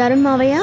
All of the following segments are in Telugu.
తరుణ్ మావయ్య,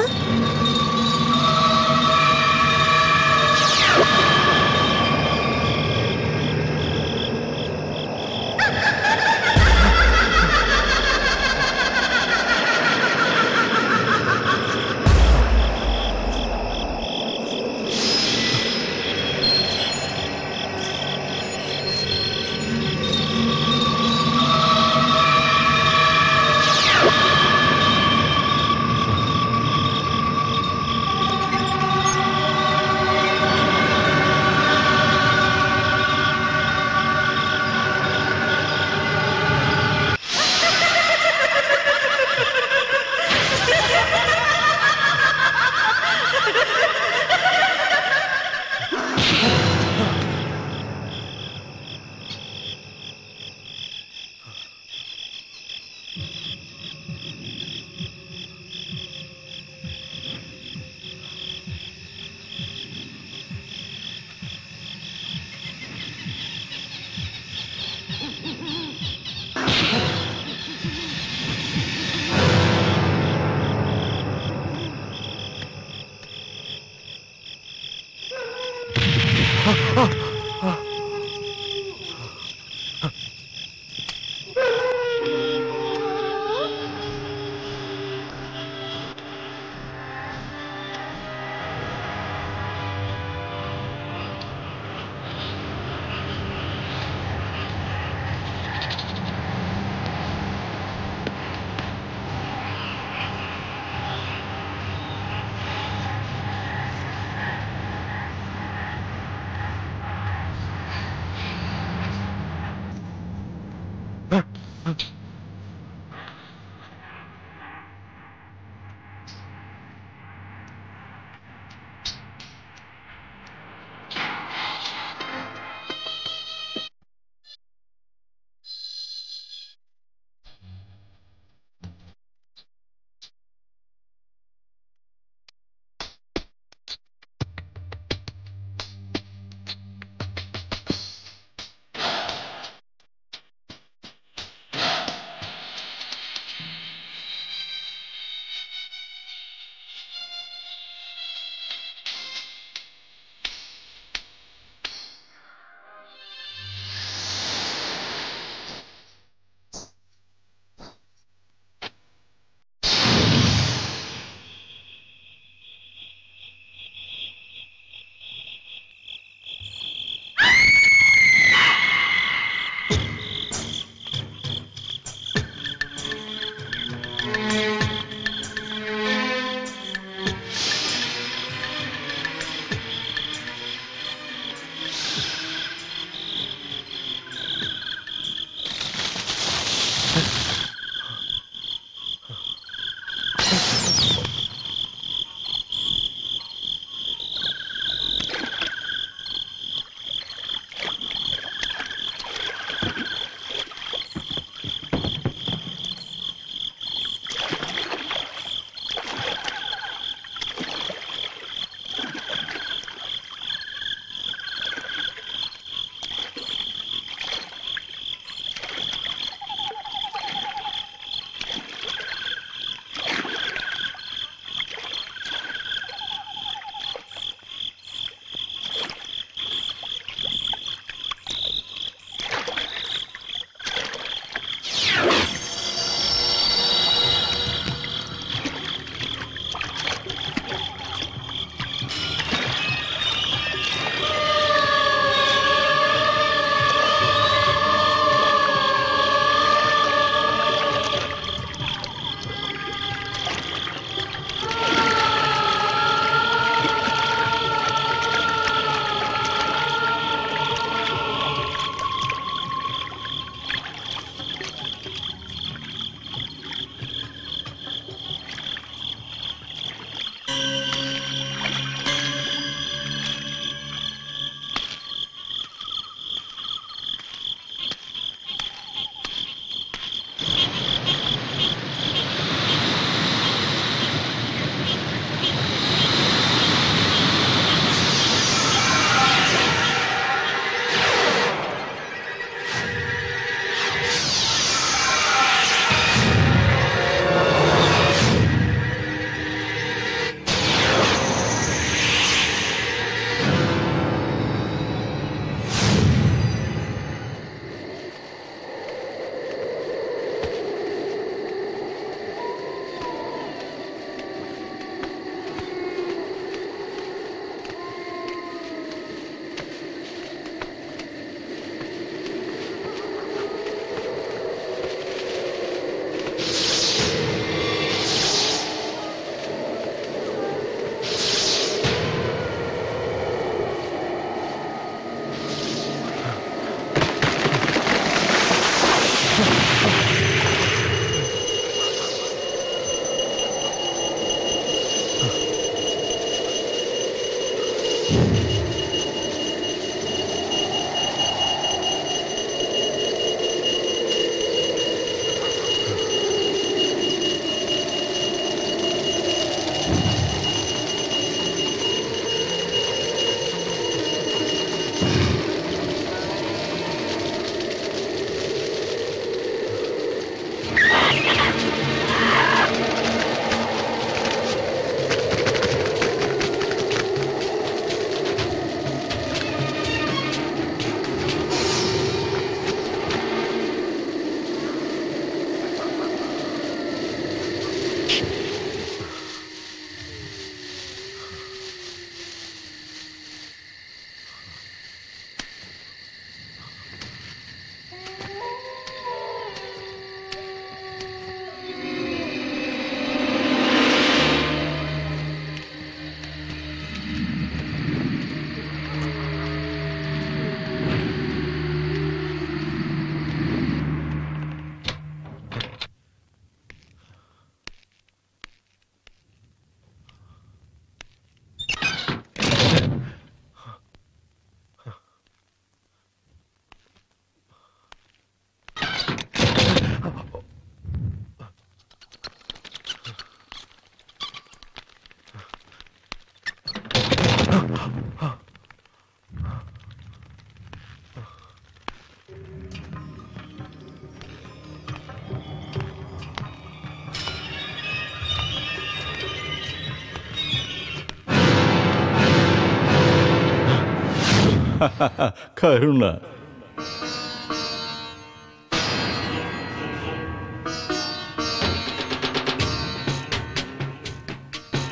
కరుణ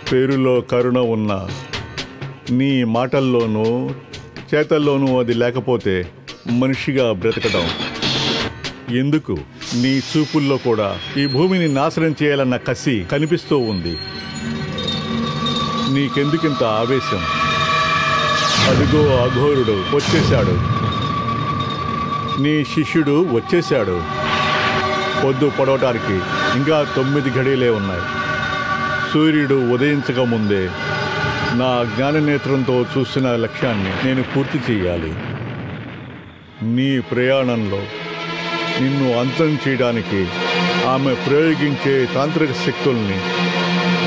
పేరులో కరుణ ఉన్న నీ మాటల్లోనూ చేతల్లోనూ అది లేకపోతే మనిషిగా బ్రతకడం ఎందుకు? నీ చూపుల్లో కూడా ఈ భూమిని నాశనం చేయాలన్న కసి కనిపిస్తూ ఉంది. నీకెందుకింత ఆవేశం? అదిగో అఘోరుడు వచ్చేశాడు, నీ శిష్యుడు వచ్చేశాడు. పొద్దు పొడవటానికి ఇంకా 9 గడియలే ఉన్నాయి. సూర్యుడు ఉదయించక ముందే నా జ్ఞాననేత్రంతో చూసిన లక్ష్యాన్ని నేను పూర్తి చేయాలి. నీ ప్రయాణంలో నిన్ను అంతం చేయడానికి ఆమె ప్రయోగించే తాంత్రిక శక్తుల్ని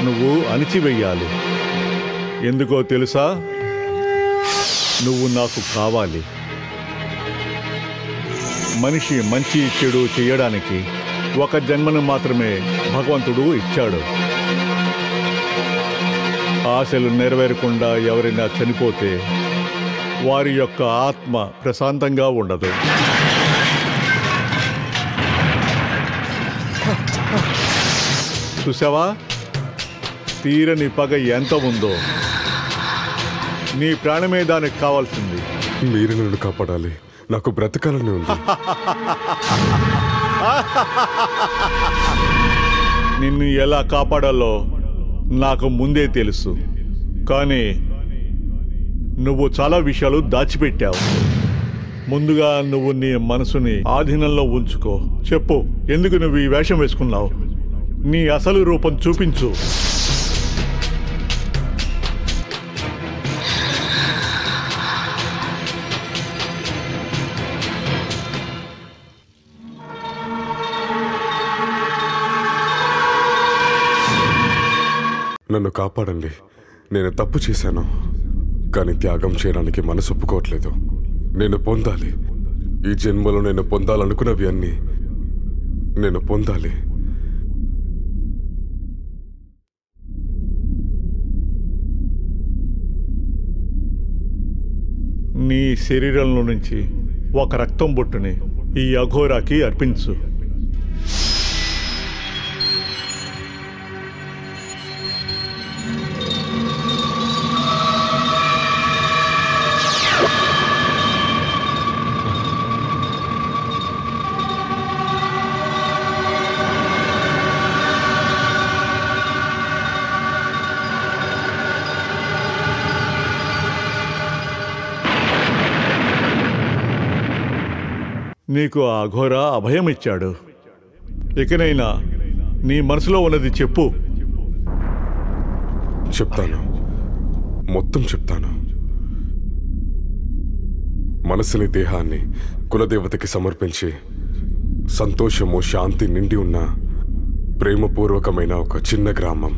నువ్వు అణిచివేయాలి. ఎందుకో తెలుసా? నువ్వు నాకు కావాలి. మనిషి మంచి చెడు చేయడానికి ఒక జన్మను మాత్రమే భగవంతుడు ఇచ్చాడు. ఆశలు నెరవేరకుండా ఎవరైనా చనిపోతే వారి యొక్క ఆత్మ ప్రశాంతంగా ఉండదు. చూసావా, తీరని పగ ఎంత ఉందో. నీ ప్రాణమే దానికి కావాల్సింది. మీరు నన్ను కాపాడాలి, నాకు బ్రతకాలని ఉంది. నిన్ను ఎలా కాపాడాలో నాకు ముందే తెలుసు, కానీ నువ్వు చాలా విషయాలు దాచిపెట్టావు. ముందుగా నువ్వు నీ మనసుని ఆధీనంలో ఉంచుకో. చెప్పు, ఎందుకు నువ్వు ఈ వేషం వేసుకున్నావు? నీ అసలు రూపం చూపించు. నన్ను కాపాడండి. నేను తప్పు చేశాను, కానీ త్యాగం చేయడానికి మనసు ఒప్పుకోవట్లేదు. నేను పొందాలి. ఈ జన్మలో నేను పొందాలనుకున్నవి అన్నీ నేను పొందాలి. నీ శరీరంలో నుంచి ఒక రక్తం బొట్టుని ఈ అఘోరాకి అర్పించు. నీకు ఆ అఘోర అభయం ఇచ్చాడు. ఇకనైనా నీ మనసులో ఉన్నది చెప్పు. చెప్తాను, మొత్తం చెప్తాను. మనసుని దేహాన్ని కులదేవతకి సమర్పించి సంతోషము శాంతి నిండి ఉన్న ప్రేమపూర్వకమైన ఒక చిన్న గ్రామం,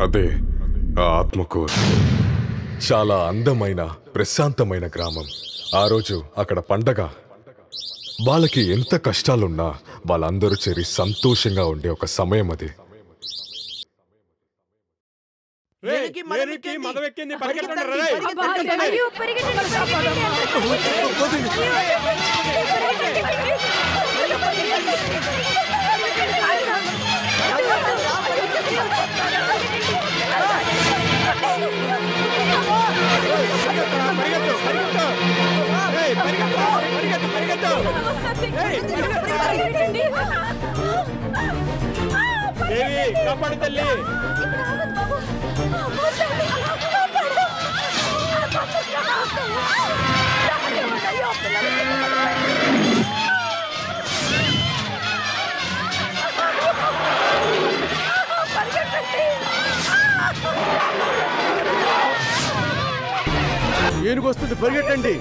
అదే ఆ ఆత్మకూర్. చాలా అందమైన ప్రశాంతమైన గ్రామం. ఆ రోజు అక్కడ పండగ. వాళ్ళకి ఎంత కష్టాలున్నా వాళ్ళందరూ చేరి సంతోషంగా ఉండే ఒక సమయం అది. కాపాడు తల్లి. ఏనుగు వస్తుంది, పరిగెట్టండి.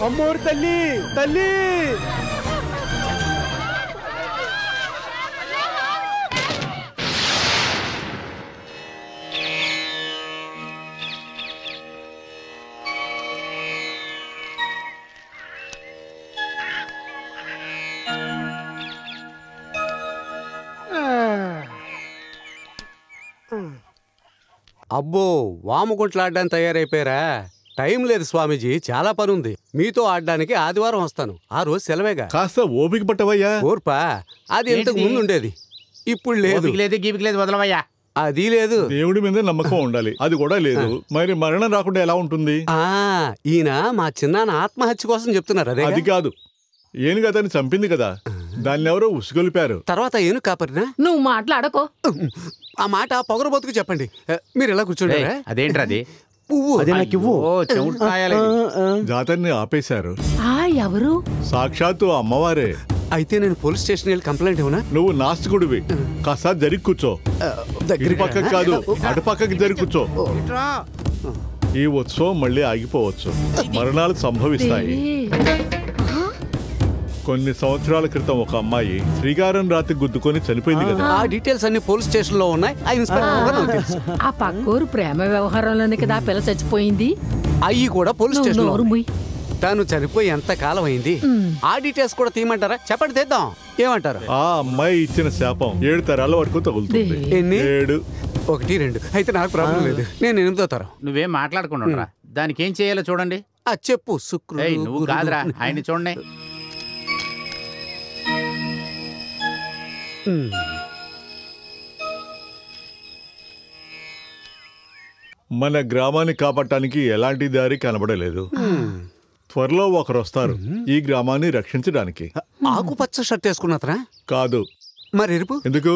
అమ్మోరు తల్లి, తల్లి. అబ్బో, వాముకుంట్లు ఆడడానికి తయారైపోయారా? టైం లేదు స్వామీజీ, చాలా పని ఉంది. మీతో ఆడడానికి ఆదివారం వస్తాను. ఆ రోజు సెలవేగా. కాస్త ఓపిక పట్టవయ్యా. ఓర్పా, అది ఇంతకు ముందు ఉండేది, ఇప్పుడు లేదు. గీపికి వదలవయ్యా. అది లేదు. దేవుడి మీద నమ్మకం ఉండాలి, అది కూడా లేదు. మరి మరణం రాకుండా ఎలా ఉంటుంది? ఈయన మా చిన్నాన్న ఆత్మహత్య కోసం చెప్తున్నారు. అదే అది కాదు, ఏనుగు అతన్ని చంపింది కదా, దాన్ని ఎవరో ఉసుగొలిపారు. తర్వాత ఏను కాపరినా? నువ్వు మాట్లాడకో. ఆ మాట పొగరబోతుకు చెప్పండి. మీరు ఎలా కూర్చోండి. అదేంట్రా అది? పువ్వు అది నాకు ఇవ్వు. జాతరని ఆపేశారు. ఎవరు? సాక్షాత్తు అమ్మవారే. అయితే నేను పోలీస్ స్టేషన్ వెళ్ళి కంప్లైంట్ ఇవ్వనా? నువ్వు నాస్తికుడివి, కాస్త జరిగి కూర్చో. ఇటు పక్కకి కాదు, అటు పక్కకి జరిగి కూర్చో. ఈ ఉత్సవం మళ్ళీ ఆగిపోవచ్చు, మరణాలు సంభవిస్తాయి. కొన్ని సంవత్సరాల క్రితం ఒక అమ్మాయి శ్రీకారం రాత్రి గుద్దుకొని చనిపోయింది కదా. ఆ డీటెయిల్స్ అన్ని పోలీస్ స్టేషన్ లో ఉన్నాయి. ఆ పక్కూరు ప్రేమ వ్యవహారంలోనే కదా పిల్ల చచ్చిపోయింది. అయ్యి కూడా పోలీస్ స్టేషన్ లో. ముయ్. తాను చనిపోయి ఎంత కాలం అయింది? ఆ డీటెయిల్స్ కూడా తీయమంటారా? చెప్పండి, తెద్దాం. ఏమంటారు? ఆ అమ్మాయి ఇచ్చిన శాపం 7 తరాల వరకు తగులుతుంది. ఎన్ని? 7. 1, 2. అయితే నాకు ప్రాబ్లం లేదు, నేను 8వ తరం. నువ్వేం మాట్లాడుకుంటున్నా, దానికి ఏం చేయాలో చూడండి. చెప్పు. శుక్రుడు. నువ్వు కాదురా, ఆయన చూడండి. మన గ్రామాన్ని కాపాడటానికి ఎలాంటి దారి కనబడలేదు. త్వరలో ఒకరు వస్తారు ఈ గ్రామాన్ని రక్షించడానికి. ఆకుపచ్చ షర్ట్ వేసుకున్నతరా? కాదు. మరి ఎరుపు ఎందుకు?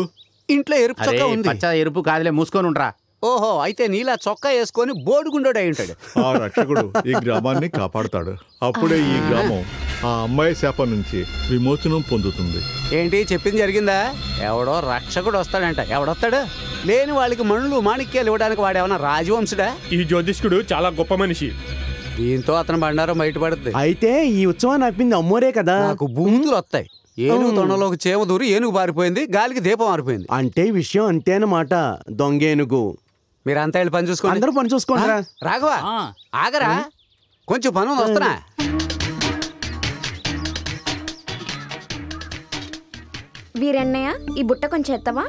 ఇంట్లో ఎరుపు చొక్కా ఉంది. పచ్చ ఎరుపు కాదులే, మూసుకొని ఉండరా. ఓహో, అయితే నీలా చొక్కా వేసుకొని బోడుగుండోడు అయి ఉంటాడు. ఆ రక్షకుడు ఈ గ్రామాన్ని కాపాడుతాడు. అప్పుడే ఈ గ్రామం ఆ అమ్మాయి శాపం నుంచి విమోచనం పొందుతుంది. ఏంటి చెప్పింది జరిగిందా? ఎవడో రక్షకుడు వస్తాడంట. ఎవడొస్తాడు? లేని వాళ్ళకి మణులు మాణిక్యాలు ఇవ్వడానికి వాడేమన్నా రాజవంశుడా? ఈ జ్యోతిష్కుడు చాలా గొప్ప మనిషి. దీంతో అతను బండారం బయటపడుతుంది. అయితే ఈ ఉత్సవాన్ని ఆపింది అమ్మోరే కదా. నాకు బూతులు వస్తాయి. ఏనుగు తొండలోకి చేమ దూరి ఏనుగు పారిపోయింది, గాలికి దీపం మారిపోయింది. అంటే విషయం అంతేనమాట. దొంగేనుగు. మీరంతా వెళ్ళి పని చూసుకోండి. అందరూ పని చూసుకోండి. రాఘవా, ఆగరా, కొంచెం పని ఉంది, వస్తున్నా. వీరన్నయ్య, ఈ బుట్ట కొంచెం ఎత్తవా?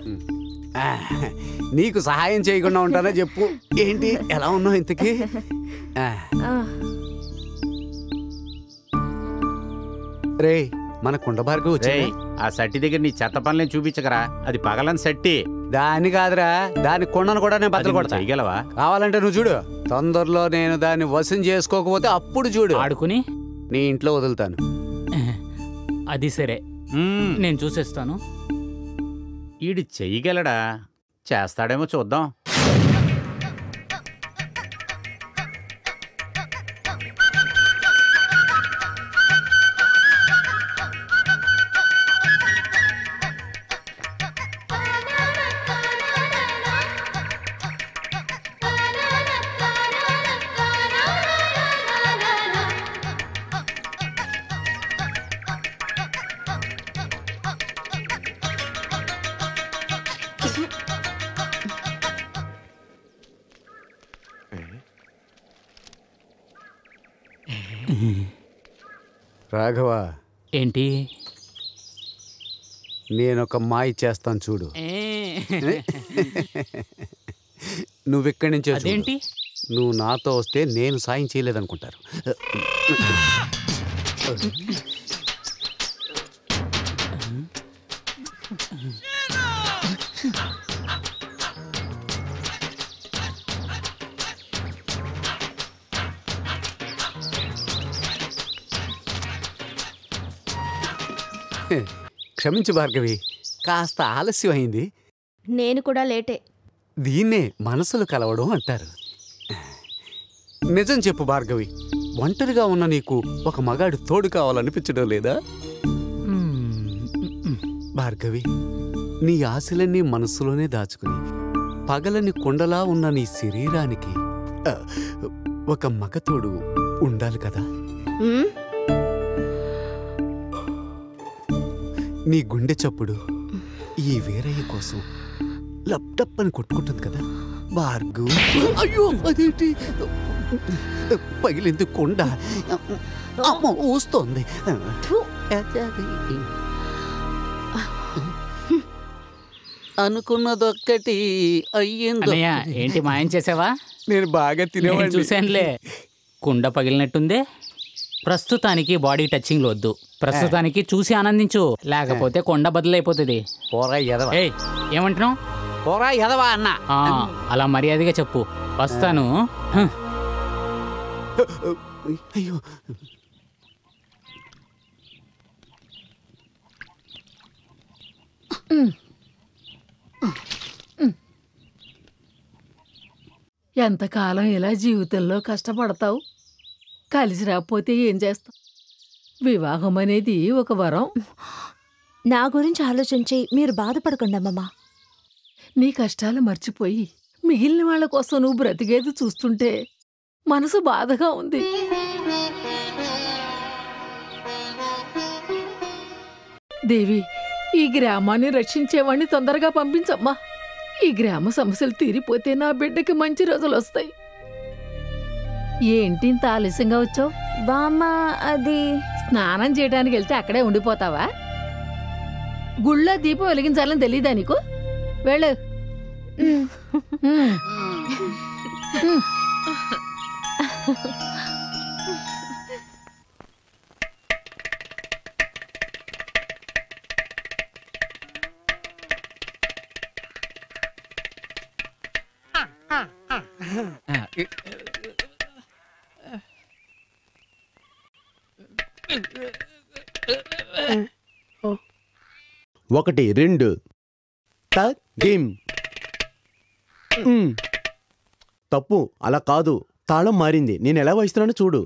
నీకు సహాయం చేయకుండా ఉంటానా చెప్పు. ఏంటి ఎలా ఉన్నావు ఇంతకీ? రే, మన కుండబార్కు వచ్చి ఆ సట్టి దగ్గర నీ చెత్త పనులను చూపించకరా, అది పగలని సట్టి. దాన్ని కాదురా, దాని కొండను కూడా నేను బద్దలు కొడతా. చేయగలవా? కావాలంటే నువ్వు చూడు. తొందరలో నేను దాన్ని వశం చేసుకోకపోతే అప్పుడు చూడు, ఆడుకుని నీ ఇంట్లో వదులుతాను. అది సరే, నేను చూసేస్తాను. ఈడు చెయ్యగలడా? చేస్తాడేమో చూద్దాం. రాఘవ, ఏంటి? నేనొక మాయ చేస్తాను చూడు. నువ్వెక్కడి నుంచి అదేంటి? నువ్వు నాతో వస్తే నేను సాయం చేయలేదనుకుంటారు. క్షమించు భార్గవి, కాస్త ఆలస్యం అయింది. నేను కూడా లేటే. దీన్నే మనసులు కలవడం అంటారు. నిజం చెప్పు భార్గవి, ఒంటరిగా ఉన్న నీకు ఒక మగాడు తోడు కావాలనిపించడం లేదా? భార్గవి, నీ ఆశలన్నీ మనస్సులోనే దాచుకుని పగలని కొండలా ఉన్న నీ శరీరానికి ఒక మగతోడు ఉండాలి కదా. నీ గుండె చప్పుడు ఈ వీరయ్య కోసం లప్టప్ అని కొట్టుకుంటుంది కదా భార్గవ్. అయ్యో, అదేంటి పగిలింది కొండ, అమ్మ ఊస్తోంది. అనుకున్నదొక్కటి అయ్యింది. ఏంటి మాయం చేసావా? నేను బాగా తినేవాడిని. చూశానులే, కుండ పగిలినట్టుందే. ప్రస్తుతానికి బాడీ టచింగ్ వద్దు, ప్రస్తుతానికి చూసి ఆనందించు, లేకపోతే కొండ బదులైపోతుంది. పోరా ఎదవా. ఏమంటున్నావు? పోరా ఎదవా అన్న. అలా మర్యాదగా చెప్పు. వస్తాను. అయ్యో, ఎంతకాలం ఇలా జీవితంలో కష్టపడతావు? కలిసి రాకపోతే ఏం చేస్తావు? వివాహం అనేది ఒక వరం. నా గురించి ఆలోచించి మీరు బాధపడకుండా అమ్మమ్మ. నీ కష్టాలు మర్చిపోయి మిగిలిన వాళ్ళ కోసం నువ్వు బ్రతికేది చూస్తుంటే మనసు బాధగా ఉంది. దేవి, ఈ గ్రామాన్ని రక్షించేవాడిని తొందరగా పంపించమ్మా. ఈ గ్రామ సమస్యలు తీరిపోతే నా బిడ్డకి మంచి రోజులు వస్తాయి. ఏంటి ఇంత ఆలస్యంగా వచ్చావు? బామ్మ, అది స్నానం చేయడానికి వెళ్తే అక్కడే ఉండిపోతావా? గుళ్ళో దీపం వెలిగించాలని తెలీదా నీకు? వెళ్ళు. ఒకటి రెండు గేమ్. తప్పు, అలా కాదు. తాళం మారింది. నేను ఎలా వాయిస్తున్నానో చూడు.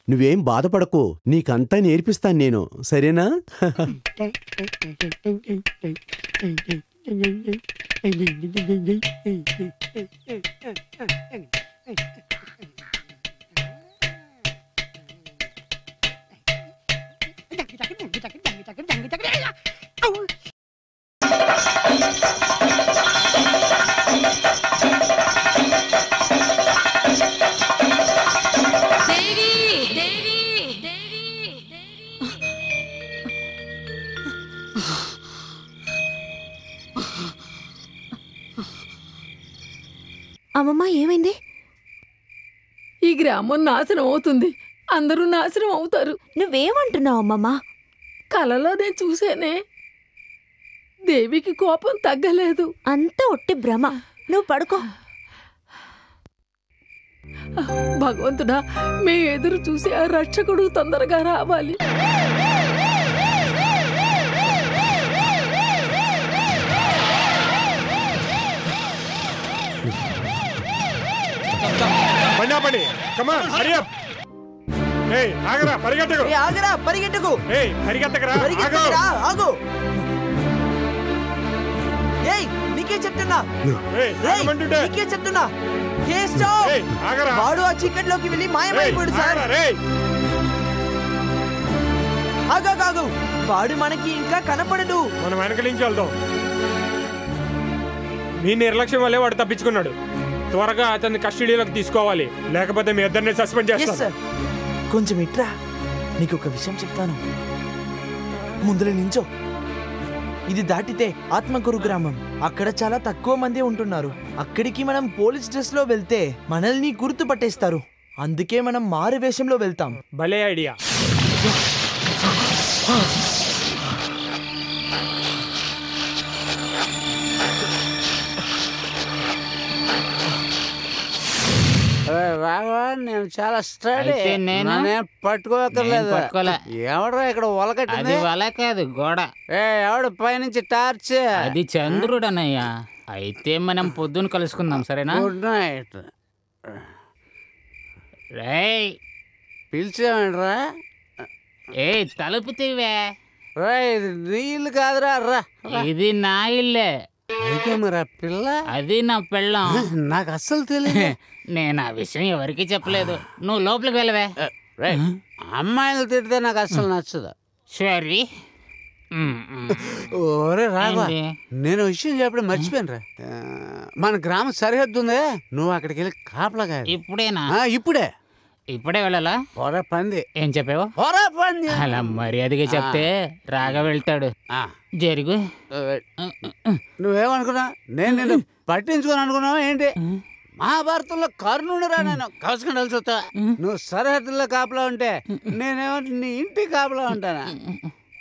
నువ్వేం బాధపడకు, నీకంతా నేర్పిస్తాను నేను, సరేనా? అమ్మమ్మ, ఏమైంది? ఈ గ్రామం నాశనం అవుతుంది. అందరూ నాశనం అవుతారు. నువ్వేమంటున్నావు అమ్మమ్మ? కలలో నేను చూసేనే. దేవికి కోపం తగ్గలేదు. అంతా ఒట్టి భ్రమ. నువ్వు పడుకో. భగవంతుడా, మే ఎదురు చూసి ఆ రక్షకుడు తొందరగా రావాలి. పని కమాన్ హరి అప్. ఏయ్ ఆగరా పరిగెట్టకు. ఆగరా పరిగెట్టకు. ఏయ్ పరిగెత్తకరా ఆగు. ఏయ్ నీకే చెప్తున్నా. నీకే చెప్తున్నా. వాడు ఆ చీకటి లోకి వెళ్ళి మాయమైపోయాడు సార్. ఆగు. వాడు మనకి ఇంకా కనపడడు. మనం వెనక నుంచి వెళ్దాం. మీ నిర్లక్ష్యం వల్లే వాడు తప్పించుకున్నాడు. త్వరగా అతన్ని కస్టడీలోకి తీసుకోవాలి, లేకపోతే మీ ఇద్దరిని సస్పెండ్ చేస్తాను. కొంచెం ఇట్రా, నీకు ఒక విషయం చెప్తాను. ముందులో నించో. ఇది దాటితే ఆత్మకూరు గ్రామం. అక్కడ చాలా తక్కువ మంది ఉంటున్నారు. అక్కడికి మనం పోలీస్ డ్రెస్ లో వెళ్తే మనల్ని గుర్తుపట్టేస్తారు. అందుకే మనం మారు వేషంలో వెళ్తాం. భలే ఐడియా. నేను చాలా స్టడీ. నేను పట్టుకోకర్లేదు. ఎవడో ఇక్కడ అది వల కాదు, గోడ. ఎవడు పైనుంచి టార్చ్? అది చంద్రుడు అన్నయ్య. అయితే మనం పొద్దున కలుసుకుందాం, సరేనా? Good night. రేయ్ పిలిచామండ్రా. ఏ తలుపు తీవే. ఇది నీ ఇల్లు కాదురా. రా, ఇది నా ఇల్లే. అయితే మరి ఆ పిల్ల? అది నా పెళ్ళం. నాకు అస్సలు తెలియదు. నేను ఆ విషయం ఎవరికి చెప్పలేదు. నువ్వు లోపలికి వెళ్ళవే. అమ్మాయిలు తిడితే నాకు అస్సలు నచ్చదు. సరే. ఓరే రాఘవ, నేను విషయం చెప్పడం మర్చిపోయాను రా. మన గ్రామ సరిహద్దు ఉందే, నువ్వు అక్కడికి వెళ్ళి కాపలాగా. ఇప్పుడేనా? ఇప్పుడే వెళ్ళాలా? పొర పంది. ఏం చెప్పావు? పొర పంది. అలా మర్యాదగా చెప్తే రాగా వెళ్తాడు. జరుగు. నువ్వేమనుకున్నా? నేను నిన్ను పట్టించుకొని అనుకున్నావా ఏంటి? మహాభారతంలో కర్ణుడురా. నేను కలుసుకుని వెళ్తా. నువ్వు సరిహద్దుల్లో కాపలా ఉంటే నేనేమో నీ ఇంటి కాపలా ఉంటానా?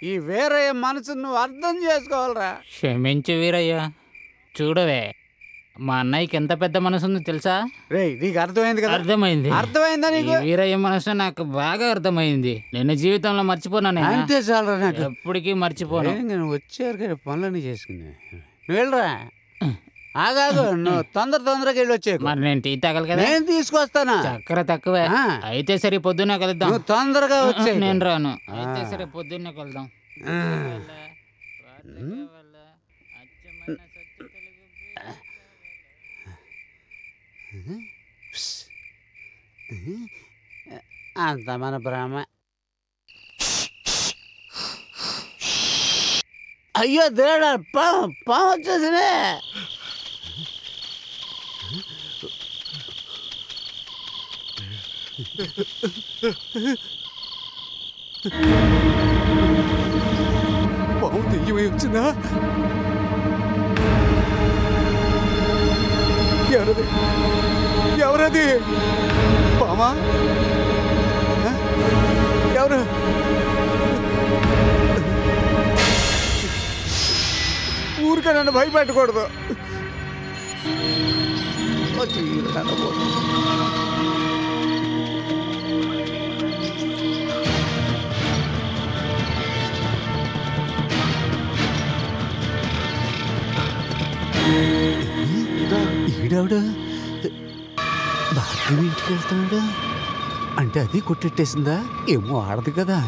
ఈ వీరయ్య మనసు నువ్వు అర్థం చేసుకోవాలరా. క్షమించు వీరయ్య. చూడవే, మా అన్నయ్యకి ఎంత పెద్ద మనసు ఉందో తెలుసా? నీకు అర్థమైంది కదా? అర్థమైంది. అర్థమైందా నీకు? వీరయ్య మనసు నాకు బాగా అర్థమైంది. నేను జీవితంలో మర్చిపోను. అంతే చాలరా, నాకు ఎప్పటికీ మర్చిపోను. నేను వచ్చేవరకు పనులన్నీ చేసుకున్నా. నువ్వు వెళ్ళరా. ఆగాగు, నువ్వు తొందరగా వెళ్ళి వచ్చే. మరి నేను టీ తాగాలి కదా. నేను తీసుకొస్తానా? చక్కెర తక్కువే. అయితే సరే పొద్దున్నే కలుద్దాం. నువ్వు తొందరగా వచ్చే. నేను రాను. అయితే సరే పొద్దున్నే కలుద్దాం. అంత మన బ్రాహ్మ. అయ్యో దేవుడా, పాము వచ్చేసినే. పాము దెయ్యమై వచ్చిందా? ఎవరది? పామా? ఎవరు? ఊరికే నన్ను భయపెట్టకూడదు. ఈడావిడ భార్గవి ఇంటికి వెళ్తున్నాడా? అంటే అది కొట్టెట్టేసిందా? ఏమో ఆడదు కదా.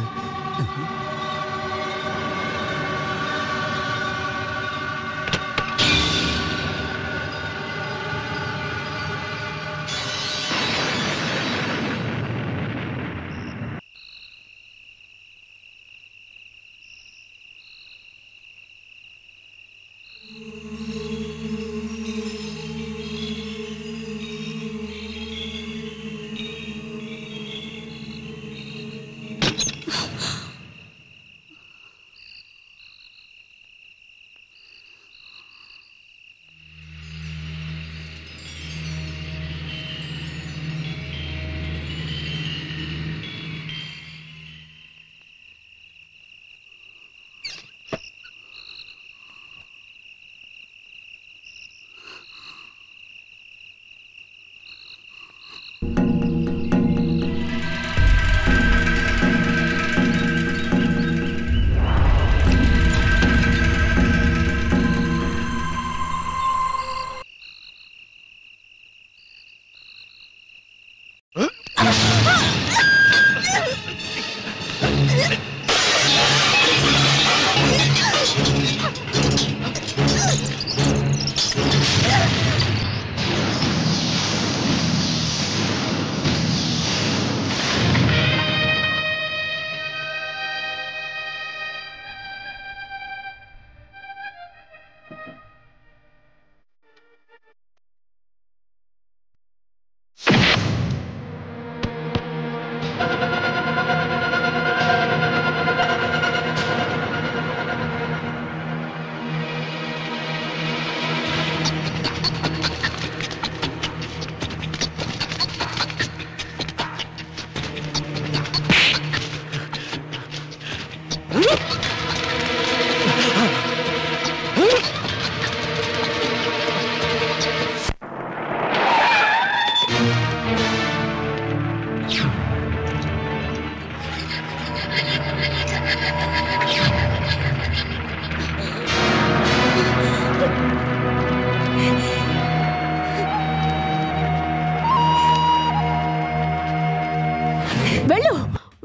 వెళ్ళు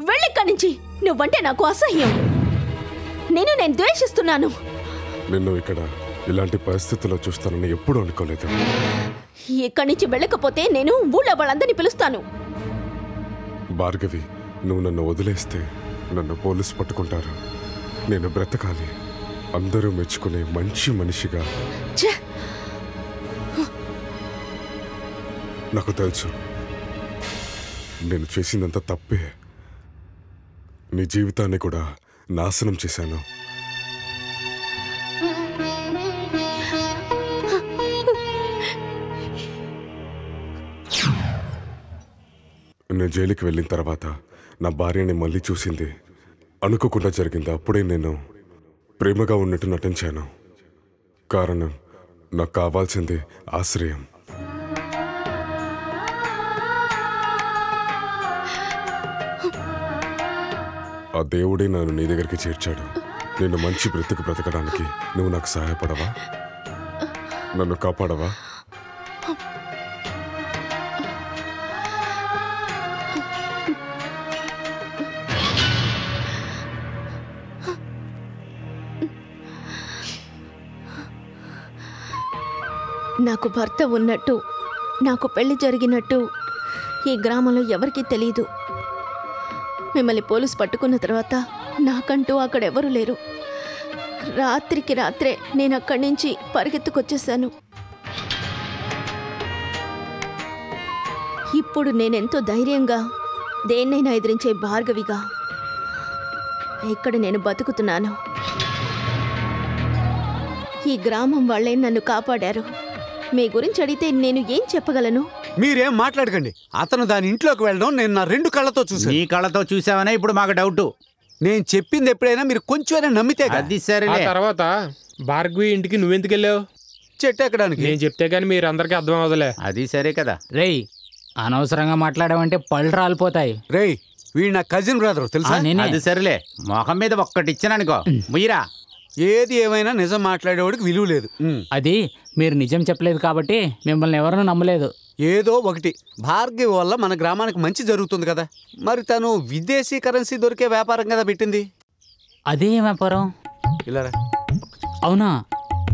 వెళ్ళిక్కడి నుంచి. నువ్వంటే నాకు అసహ్యం. నేను ద్వేషిస్తున్నాను. నిన్ను ఇక్కడ ఇలాంటి పరిస్థితుల్లో చూస్తానని ఎప్పుడూ అనుకోలేదు. ఇక్కడి నుంచి వెళ్ళకపోతే నేను ఊళ్ళో వాళ్ళందరినీ పిలుస్తాను. భార్గవి, నువ్వు నన్ను వదిలేస్తే నన్ను పోలీసు పట్టుకుంటారు. నేను బ్రతకాలి, అందరూ మెచ్చుకునే మంచి మనిషిగా. నాకు తెలుసు నేను చేసిందంత తప్పే. నీ జీవితాన్ని కూడా నాశనం చేశాను. నేను జైలుకి వెళ్ళిన తర్వాత నా భార్యని మళ్ళీ చూసింది అనుకోకుండా జరిగింది. అప్పుడే నేను ప్రేమగా ఉన్నట్టు నటించాను. కారణం నాకు కావాల్సింది ఆశ్రయం. ఆ దేవుడే నన్ను నీ దగ్గరికి చేర్చాడు. నేను మంచి బ్రతకడానికి నువ్వు నాకు సహాయపడవా? నన్ను కాపాడవా? నాకు భర్త ఉన్నట్టు, నాకు పెళ్లి జరిగినట్టు ఈ గ్రామంలో ఎవరికీ తెలీదు. మిమ్మల్ని పోలీసు పట్టుకున్న తర్వాత నాకంటూ అక్కడెవరూ లేరు. రాత్రికి రాత్రే నేను అక్కడి నుంచి పరిగెత్తుకొచ్చేసాను. ఇప్పుడు నేనెంతో ధైర్యంగా దేన్నైనా ఎదిరించే భార్గవిగా ఇక్కడ నేను బతుకుతున్నాను. ఈ గ్రామం వాళ్ళే నన్ను కాపాడారు. మీ గురించి అడిగితే నేను ఏం చెప్పగలను? మీరేం మాట్లాడకండి. అతను దాని ఇంట్లోకి వెళ్ళడం నేను నా 2 కళ్ళతో చూసాను. నీ కళ్ళతో చూసావనే ఇప్పుడు మాకు డౌట్. నేను చెప్పింది ఎప్పుడైనా మీరు కొంచెమైనా నమ్మితే అది సరే. తర్వాత భార్గవి ఇంటికి నువ్వెందుకు వెళ్ళావు? చెట్టు ఎక్కడానికి. నేను చెప్తే గానీ మీరు అందరికీ అర్థం అవ్వదులే. అది సరే కదా. రేయ్, అనవసరంగా మాట్లాడావంటే పళ్ళు రాలిపోతాయి. రేయ్, వీడు నా కజిన్ బ్రదర్ తెలుసా? అది సరేలే, మొహం మీద ఒక్కటి ఇచ్చాననుకో ముయ్యరా. ఏది ఏమైనా నిజం మాట్లాడేవాడికి విలువ లేదు. అది మీరు నిజం చెప్పలేదు కాబట్టి మిమ్మల్ని ఎవరూ నమ్మలేదు. ఏదో ఒకటి, భార్గవి వల్ల మన గ్రామానికి మంచి జరుగుతుంది కదా. మరి తను విదేశీ కరెన్సీ దొరికే వ్యాపారం కదా పెట్టింది. అదే వ్యాపారం? ఇలా అవునా?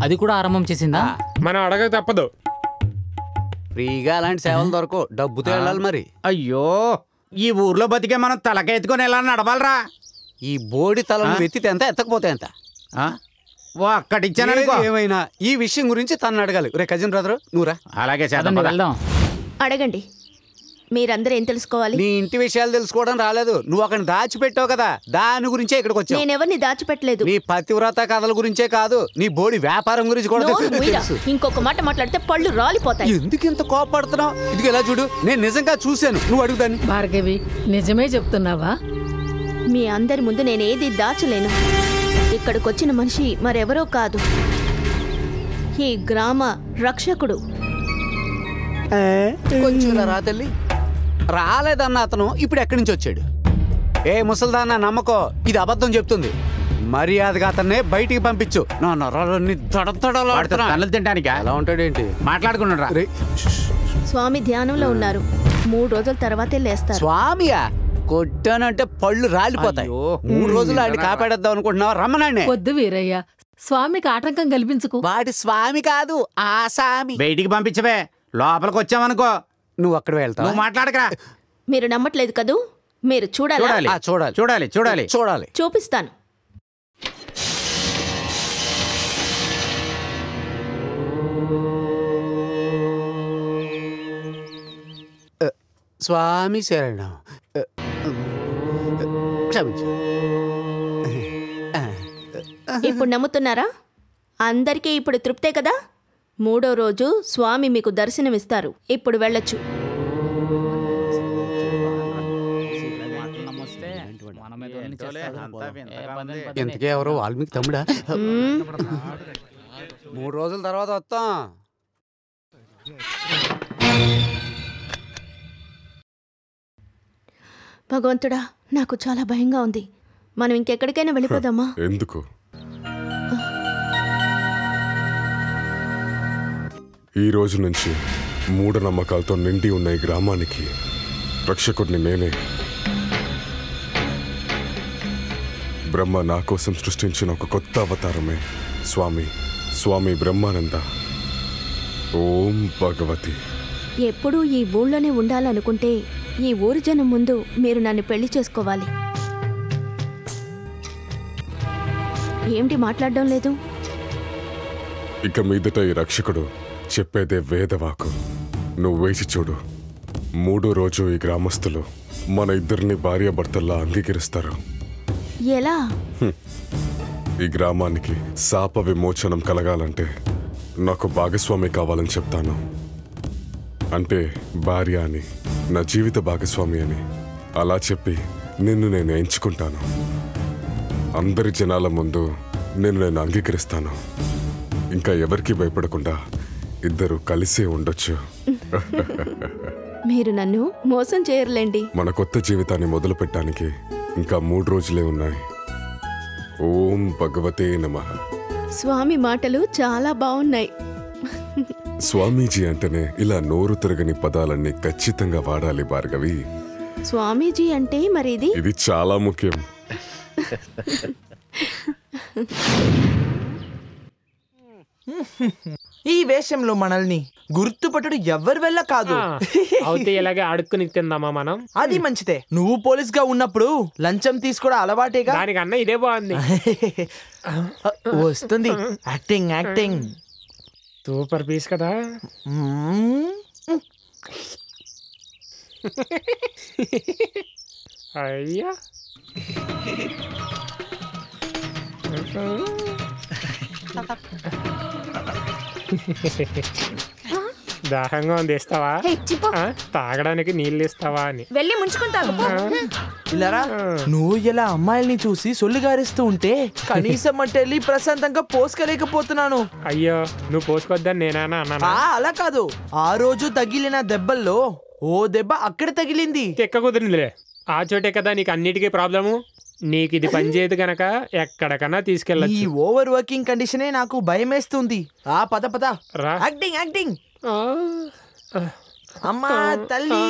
అది కూడా ఆరంభం చేసిందా? మనం అడగక తప్పదు. ఫ్రీగా అలాంటి సేవలు దొరకవు, డబ్బుతో వెళ్ళాలి. మరి అయ్యో, ఈ ఊర్లో బతికే మనం తలక ఎత్తుకొని ఎలా నడవాలరా? ఈ బోడి తలను వెతితే ఎంత, ఎత్తకపోతే ఎంత. ఒక్కటిచ్చాను. ఏమైనా ఈ విషయం గురించి తను అడగాలి. రే కజిన్ బ్రదర్, నువ్వురా. అలాగే చేద్దాం. అడగండి. మీరందరూ ఏం తెలుసుకోవాలి? నీ ఇంటి విషయాలు తెలుసుకోవడం రాలేదు. నువ్వు అక్కడ దాచిపెట్టావు కదా, దాని గురించే ఇక్కడికి వచ్చావు. నేనెవరిని దాచిపెట్టలేదు. నీ పతివ్రత కథల గురించే కాదు, నీ బోడి వ్యాపారం గురించి కూడా తెలుసు. ఇంకొక మాట మాట్లాడితే పళ్ళు రాలిపోతాయి. ఎందుకు ఇంత కోపడుతున్నావు? ఇది ఎలా చూడు, నేను నిజంగా చూశాను. నువ్వు అడుగుదాన్ని. భార్గవి, నిజమే చెప్తున్నావా? మీ అందరి ముందు నేనేది దాచలేను. ఇక్కడికొచ్చిన మనిషి మరెవరో కాదు, ఈ గ్రామ రక్షకుడు. కొంచెం రా తల్లి. రాలేదన్న అతను ఇప్పుడు ఎక్కడి నుంచి వచ్చాడు? ఏ ముసల్దాన్న నమ్మకో, ఇది అబద్ధం చెప్తుంది. మర్యాదగా అతన్నే బయటికి పంపించు. నా నరాలన్నీ తనలు తింటానికి ఎలా ఉంటాడేంటి? మాట్లాడుకున్నాడు. స్వామి ధ్యానంలో ఉన్నారు. 3 రోజుల తర్వాతే లేస్తారు. స్వామియా? కొట్టానంటే పళ్ళు రాలిపోతాయి. 3 రోజులు ఆయన కాపాడేద్దాం అనుకుంటున్నావా? రమ్మనండి. వద్దు వీరయ్య, స్వామికి ఆటంకం కల్పించుకో. వాడి స్వామి కాదు, ఆ స్వామి. బయటికి పంపించవే, లోపలికి వచ్చావనుకో నువ్వు అక్కడ వెళ్తావు. నువ్వు మాట్లాడకరా. మీరు నమ్మట్లేదు కదూ? మీరు చూడాలి. చూడాలి చూడాలి చూడాలి చూడాలి. చూపిస్తాను. స్వామి శరణం. క్షమించు. ఇప్పుడు నమ్ముతున్నారా? అందరికీ ఇప్పుడు తృప్తే కదా? 3వ రోజు స్వామి మీకు దర్శనమిస్తారు. ఇప్పుడు వెళ్ళొచ్చు. ఇంతకీ ఎవరో వాల్మీకి తమ్ముడా? 3 రోజుల తర్వాత వస్తాం. భగవంతుడా, నాకు చాలా భయంగా ఉంది. మనం ఇంకెక్కడికైనా వెళ్ళిపోదామా? ఎందుకు? ఈ రోజు నుంచి మూఢనమ్మకాలతో నిండి ఉన్న ఈ గ్రామానికి రక్షకుడిని నేనే. బ్రహ్మ నా కోసం సృష్టించిన ఒక కొత్త అవతారమే స్వామి బ్రహ్మానంద. ఓం భగవతి. ఎప్పుడూ ఈ ఊళ్ళోనే ఉండాలనుకుంటే ఈ ఊరి జనం ముందు మీరు నన్ను పెళ్లి చేసుకోవాలి. ఏమిటి మాట్లాడడం లేదు? ఇక మీదట ఈ రక్షకుడు చెప్పేదే వేదవాకు. నువ్వు వేచి చూడు. 3వ రోజు ఈ గ్రామస్తులు మన ఇద్దరిని భార్యాభర్తల్లా అంగీకరిస్తారు. ఎలా? ఈ గ్రామానికి శాప విమోచనం కలగాలంటే నాకు భాగస్వామి కావాలని చెప్తాను. అంటే భార్య అని, నా జీవిత భాగస్వామి అని. అలా చెప్పి నిన్ను నేను ఎంచుకుంటాను. అందరి జనాల ముందు నేను అంగీకరిస్తాను. ఇంకా ఎవరికీ భయపడకుండా ఇద్దరు కలిసే ఉండొచ్చు. మీరు నన్ను మోసం చేయరులేండి. మన కొత్త జీవితాన్ని మొదలు పెట్టడానికి ఇంకా 3 రోజులే ఉన్నాయి. ఓం భగవతే నమః. స్వామి మాటలు చాలా బాగున్నాయి. స్వామీజీ అంటేనే ఇలా నోరు తిరగని పదాలన్నీ ఖచ్చితంగా వాడాలి భార్గవి. స్వామీజీ అంటే మరి ఇది చాలా ముఖ్యం. ఈ వేషంలో మనల్ని గుర్తుపట్టడు ఎవరి వల్ల కాదు. అయితే ఇలాగే అడుక్కుని తిందామా మనం? అది మంచిదే. నువ్వు పోలీస్ గా ఉన్నప్పుడు లంచం తీసుకోవడం అలవాటేగా. దానికన్నా ఇదే బాగుంది. వస్తుంది యాక్టింగ్. సూపర్ పీస్ కదా. అయ్యా దాహంగా ఉంది, ఇస్తావా? తాగడానికి నీళ్ళు ఇస్తావా అని వెళ్ళి ముంచుకుంటావు. ఇలారా, నువ్వు ఇలా అమ్మాయిల్ని చూసి సొల్లుగారిస్తూ ఉంటే కనీసం అంటే వెళ్ళి ప్రశాంతంగా పోసుకోలేకపోతున్నాను. అయ్యో, నువ్వు పోసుకోవద్దని నేనా అన్నానా? అలా కాదు, ఆ రోజు తగిలిన దెబ్బల్లో ఓ దెబ్బ అక్కడ తగిలింది. ఎక్క కుదిరిందిలే. ఆ చోటే కదా నీకు అన్నిటికీ ప్రాబ్లము. నీకు ఇది పనిచేయదు గనక ఎక్కడికన్నా తీసుకెళ్ళచ్చు. ఈ ఓవర్ వర్కింగ్ కండిషనే నాకు భయమేస్తుంది. పద యాక్టింగ్. అమ్మా తల్లి,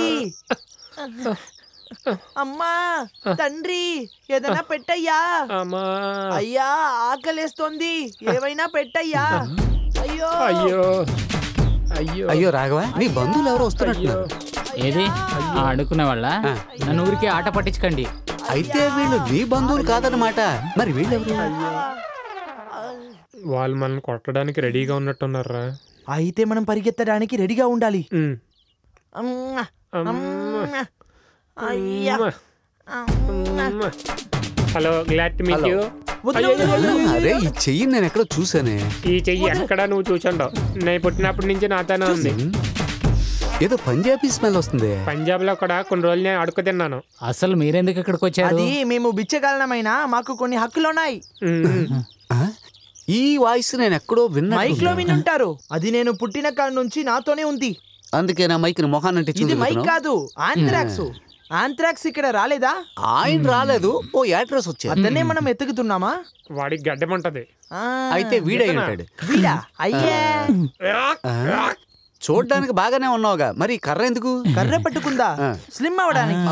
అమ్మా తండ్రి, ఏదైనా పెట్టయ్యా. అయ్యా ఆకలేస్తోంది, ఏమైనా పెట్టయ్యా. అయ్యో అయ్యో అయ్యో రాఘవ, నీ బంధువులు ఎవరో వస్తున్నట్టున్నారు. ఏది ఆడుకునే వాళ్ళ? నన్ను ఊరికి ఆట పట్టించకండి. అయితే వీళ్ళు నీ బంధువులు కాదన్నమాట. మరి వీళ్ళెవరు? వాళ్ళు మనల్ని కొట్టడానికి రెడీగా ఉన్నట్టున్నారా? అయితే మనం పరిగెత్తడానికి రెడీగా ఉండాలి. Hello, glad to meet you. అరే, ఈ చెయ్యి నేను ఎక్కడో చూసానే. ఈ చెయ్యి ఎక్కడ నువ్వు చూసాండో? నేను పుట్టినప్పటి నుంచి నాతోనే ఉంది. ఏదో పంజాబీ స్మెల్ వస్తుంది. పంజాబ్ లో కూడా కొన్ని రోజులు నేను అడుగు తిన్నాను. అసలు మీరెందుకు ఇక్కడికి వచ్చారు? అది మేము బిచ్చగాలమైనా మాకు కొన్ని హక్కులున్నాయి. ఈ వాయిస్ నేను ఎక్కడో విన్నా. మైక్ లో వినుంటారు. అది నేను పుట్టిన కాడ నుంచి నాతోనే ఉంది. అందుకే నా మైక్ మొహానంటే. ఇది మైక్ కాదు, ఆంథ్రాక్స్ ఇక్కడ రాలేదా? ఆయన రాలేదు, ఓ యాడ్రస్ వచ్చాడు. అతనే మనం ఎత్తుకుతున్నామా? వాడికి గడ్డం ఉంటది. అయితే వీడై ఉంటాడు. వీడా? అయ్యే, చూడ్డానికి బాగానే ఉన్నావుగా, మరి కర్ర ఎందుకు? కర్ర పట్టుకుందా స్లిమ్ అవడానికి.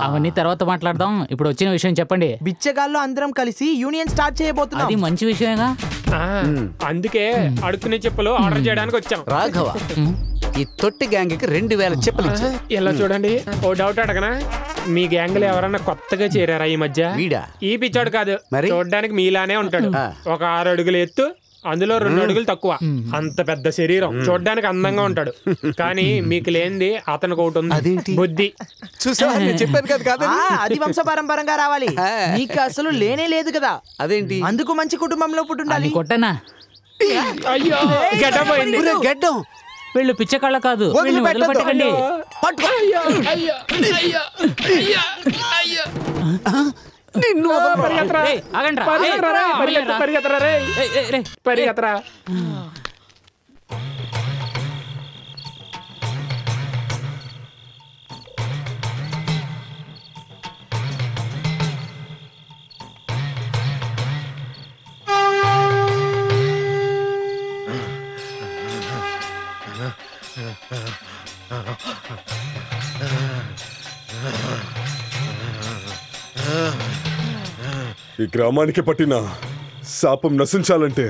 అవన్నీ తర్వాత మాట్లాడదాం. ఇప్పుడు వచ్చిన విషయం చెప్పండి. బిచ్చగాళ్ళు అందరం కలిసి యూనియన్ స్టార్ట్ చేయబోతున్నాం. అది మంచి విషయమేగా. అందుకే అడుక్కునే చెప్పులు ఆర్డర్ చేయడానికి వచ్చాం. రాఘవ, ఈ తొట్టి గ్యాంగ్ కి 2000 చెప్పులు ఇచ్చారు. ఇలా చూడండి, ఓ డౌట్ అడగనా? మీ గ్యాంగ్ లో ఎవరన్నా కొత్తగా చేరారా ఈ మధ్య? వీడా? ఈ పిచ్చాడు కాదు, చూడడానికి మీలానే ఉంటాడు. ఒక 6 అడుగులు ఎత్తు, అందులో 2 అడుగులు తక్కువ. అంత పెద్ద శరీరం, చూడడానికి అందంగా ఉంటాడు. కానీ మీకు లేనిది అతనికి ఒకటి ఉంది, బుద్ధి. చూసావా, చెప్పాను కదా. అది వంశపారంపరంగా రావాలి. నీకు అసలు లేనే లేదు కదా. అదేంటి? అందుకు మంచి కుటుంబంలో పుట్టుండాలి. కొట్టనా? అయ్యో, గడ్డం పోయింది. గడ్డం. వీళ్ళు పిచ్చకాళ్ళ కాదు, వదిలిపెట్టకండి. పరిగెత్తరా. ఈ గ్రామానికి పట్టిన శాపం నశించాలంటే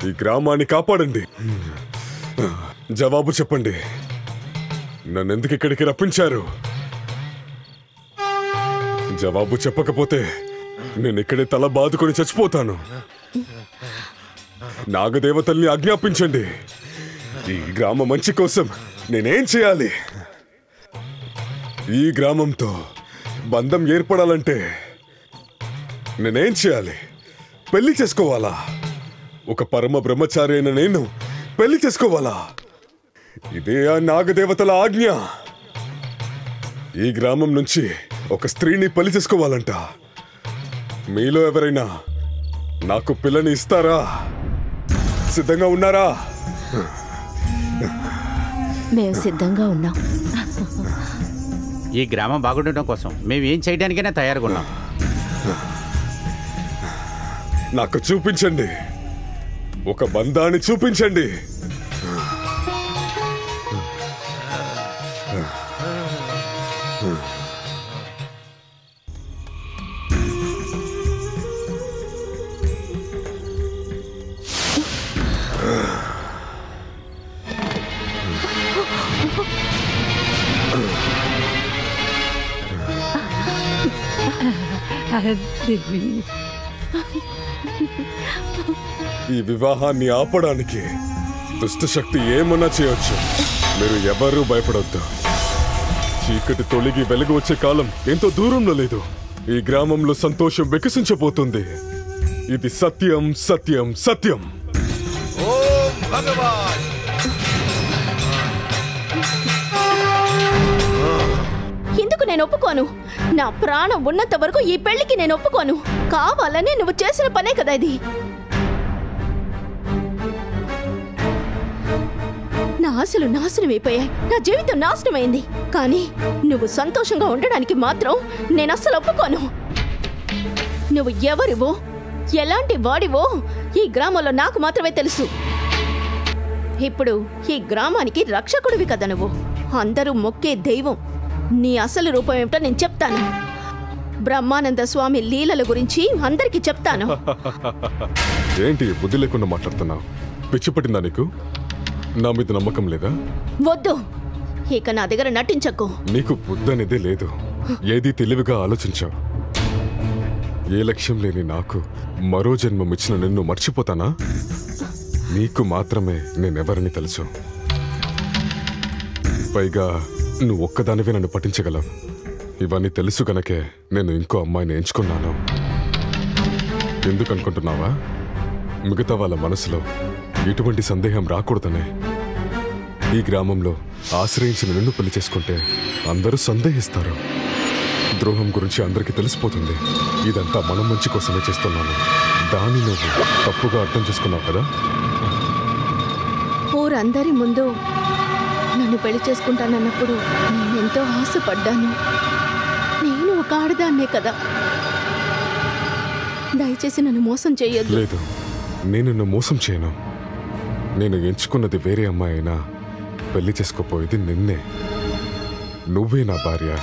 ఈ గ్రామాన్ని కాపాడండి. జవాబు చెప్పండి. నన్నెందుకు ఇక్కడికి రప్పించారు? జవాబు చెప్పకపోతే నేను ఇక్కడే తల బాదుకొని చచ్చిపోతాను. నాగదేవతల్ని ఆజ్ఞాపించండి. ఈ గ్రామ మంచి కోసం నేనేం చేయాలి? ఈ గ్రామంతో బంధం ఏర్పడాలంటే నేనేం చేయాలి? పెళ్లి చేసుకోవాలా? ఒక పరమ బ్రహ్మచారి అయిన నేను పెళ్లి చేసుకోవాలా? ఇదే ఆ నాగదేవతల ఆజ్ఞ. ఈ గ్రామం నుంచి ఒక స్త్రీని పెళ్లి చేసుకోవాలంట. మీలో ఎవరైనా నాకు పిల్లని ఇస్తారా? సిద్ధంగా ఉన్నారా? మేము సిద్ధంగా ఉన్నాం. ఈ గ్రామం బాగుండటం కోసం మేము ఏం చేయడానికైనా తయారుగా ఉన్నాం. నాకు చూపించండి. ఒక బంధాన్ని చూపించండి. దేవి, ఈ వివాహాన్ని ఆపడానికి దుష్టశక్తి ఏమన్నా చేయొచ్చు. మీరు ఎవరూ భయపడొద్దు. చీకటి తొలగి వెలుగు వచ్చే కాలం ఎంతో దూరంలో లేదు. ఈ గ్రామంలో సంతోషం వికసించబోతుంది. ఇది సత్యం, సత్యం, సత్యం. ఓం భగవాన్. ఎందుకు నేను ఒప్పుకోను? నా ప్రాణం ఉన్నంత వరకు ఈ పెళ్లికి నేను ఒప్పుకోను. కావాలని నువ్వు చేసిన పనే కదా ఇది. నా ఆశలు నాశనమైపోయాయి. నా జీవితం నాశనమైంది. కానీ నువ్వు సంతోషంగా ఉండడానికి మాత్రం నేను అస్సలు ఒప్పుకోను. నువ్వు ఎవరివో, ఎలాంటి వాడివో ఈ గ్రామంలో నాకు మాత్రమే తెలుసు. ఇప్పుడు ఈ గ్రామానికి రక్షకుడివి కదా నువ్వు. అందరూ మొక్కే దైవం. నీ అసలు రూపం ఏమిటో నేను చెప్తాను. బ్రహ్మానంద స్వామి లీలల గురించి అందరికీ చెప్తాను. ఏంటి బుద్ధి లేకుండా మాట్లాడుతున్నావు? పిచ్చి పట్టిందా నీకు? నా మీద నమ్మకం లేదా? వద్దు, ఇక నా దగ్గర నటించకు. నీకు బుద్ధి అనేదే లేదు. ఏది తెలివిగా ఆలోచించావు? ఏ లక్ష్యం లేని నాకు మరో జన్మం ఇచ్చిన నిన్ను మర్చిపోతానా? నీకు మాత్రమే నేనెవరిని తెలుసు. పైగా నువ్వు ఒక్కదానివే నన్ను పట్టించగలవు. ఇవన్నీ తెలుసు గనకే నేను ఇంకో అమ్మాయిని ఎంచుకున్నాను. ఎందుకనుకుంటున్నావా? మిగతా వాళ్ళ మనసులో ఎటువంటి సందేహం రాకూడదనే. ఈ గ్రామంలో ఆశ్రయించిన నిన్ను పెళ్లి చేసుకుంటే అందరూ సందేహిస్తారు. ద్రోహం గురించి అందరికీ తెలిసిపోతుంది. ఇదంతా మనం మంచి కోసమే చేస్తున్నాను. దాన్ని నువ్వు తప్పుగా అర్థం చేసుకున్నావు కదా? ఊరందరి ముందు నన్ను పెళ్లి చేసుకుంటానన్నప్పుడు నేనెంతో ఆశపడ్డాను. నేను ఒక ఆడదాన్నే కదా. దయచేసి నన్ను మోసం చేయొద్దు. లేదు, నేను నిన్ను మోసం చేయను. నేను ఎంచుకున్నది వేరే అమ్మాయి అయినా పెళ్లి చేసుకోపోయేది నిన్నే. నువ్వే నా భార్య.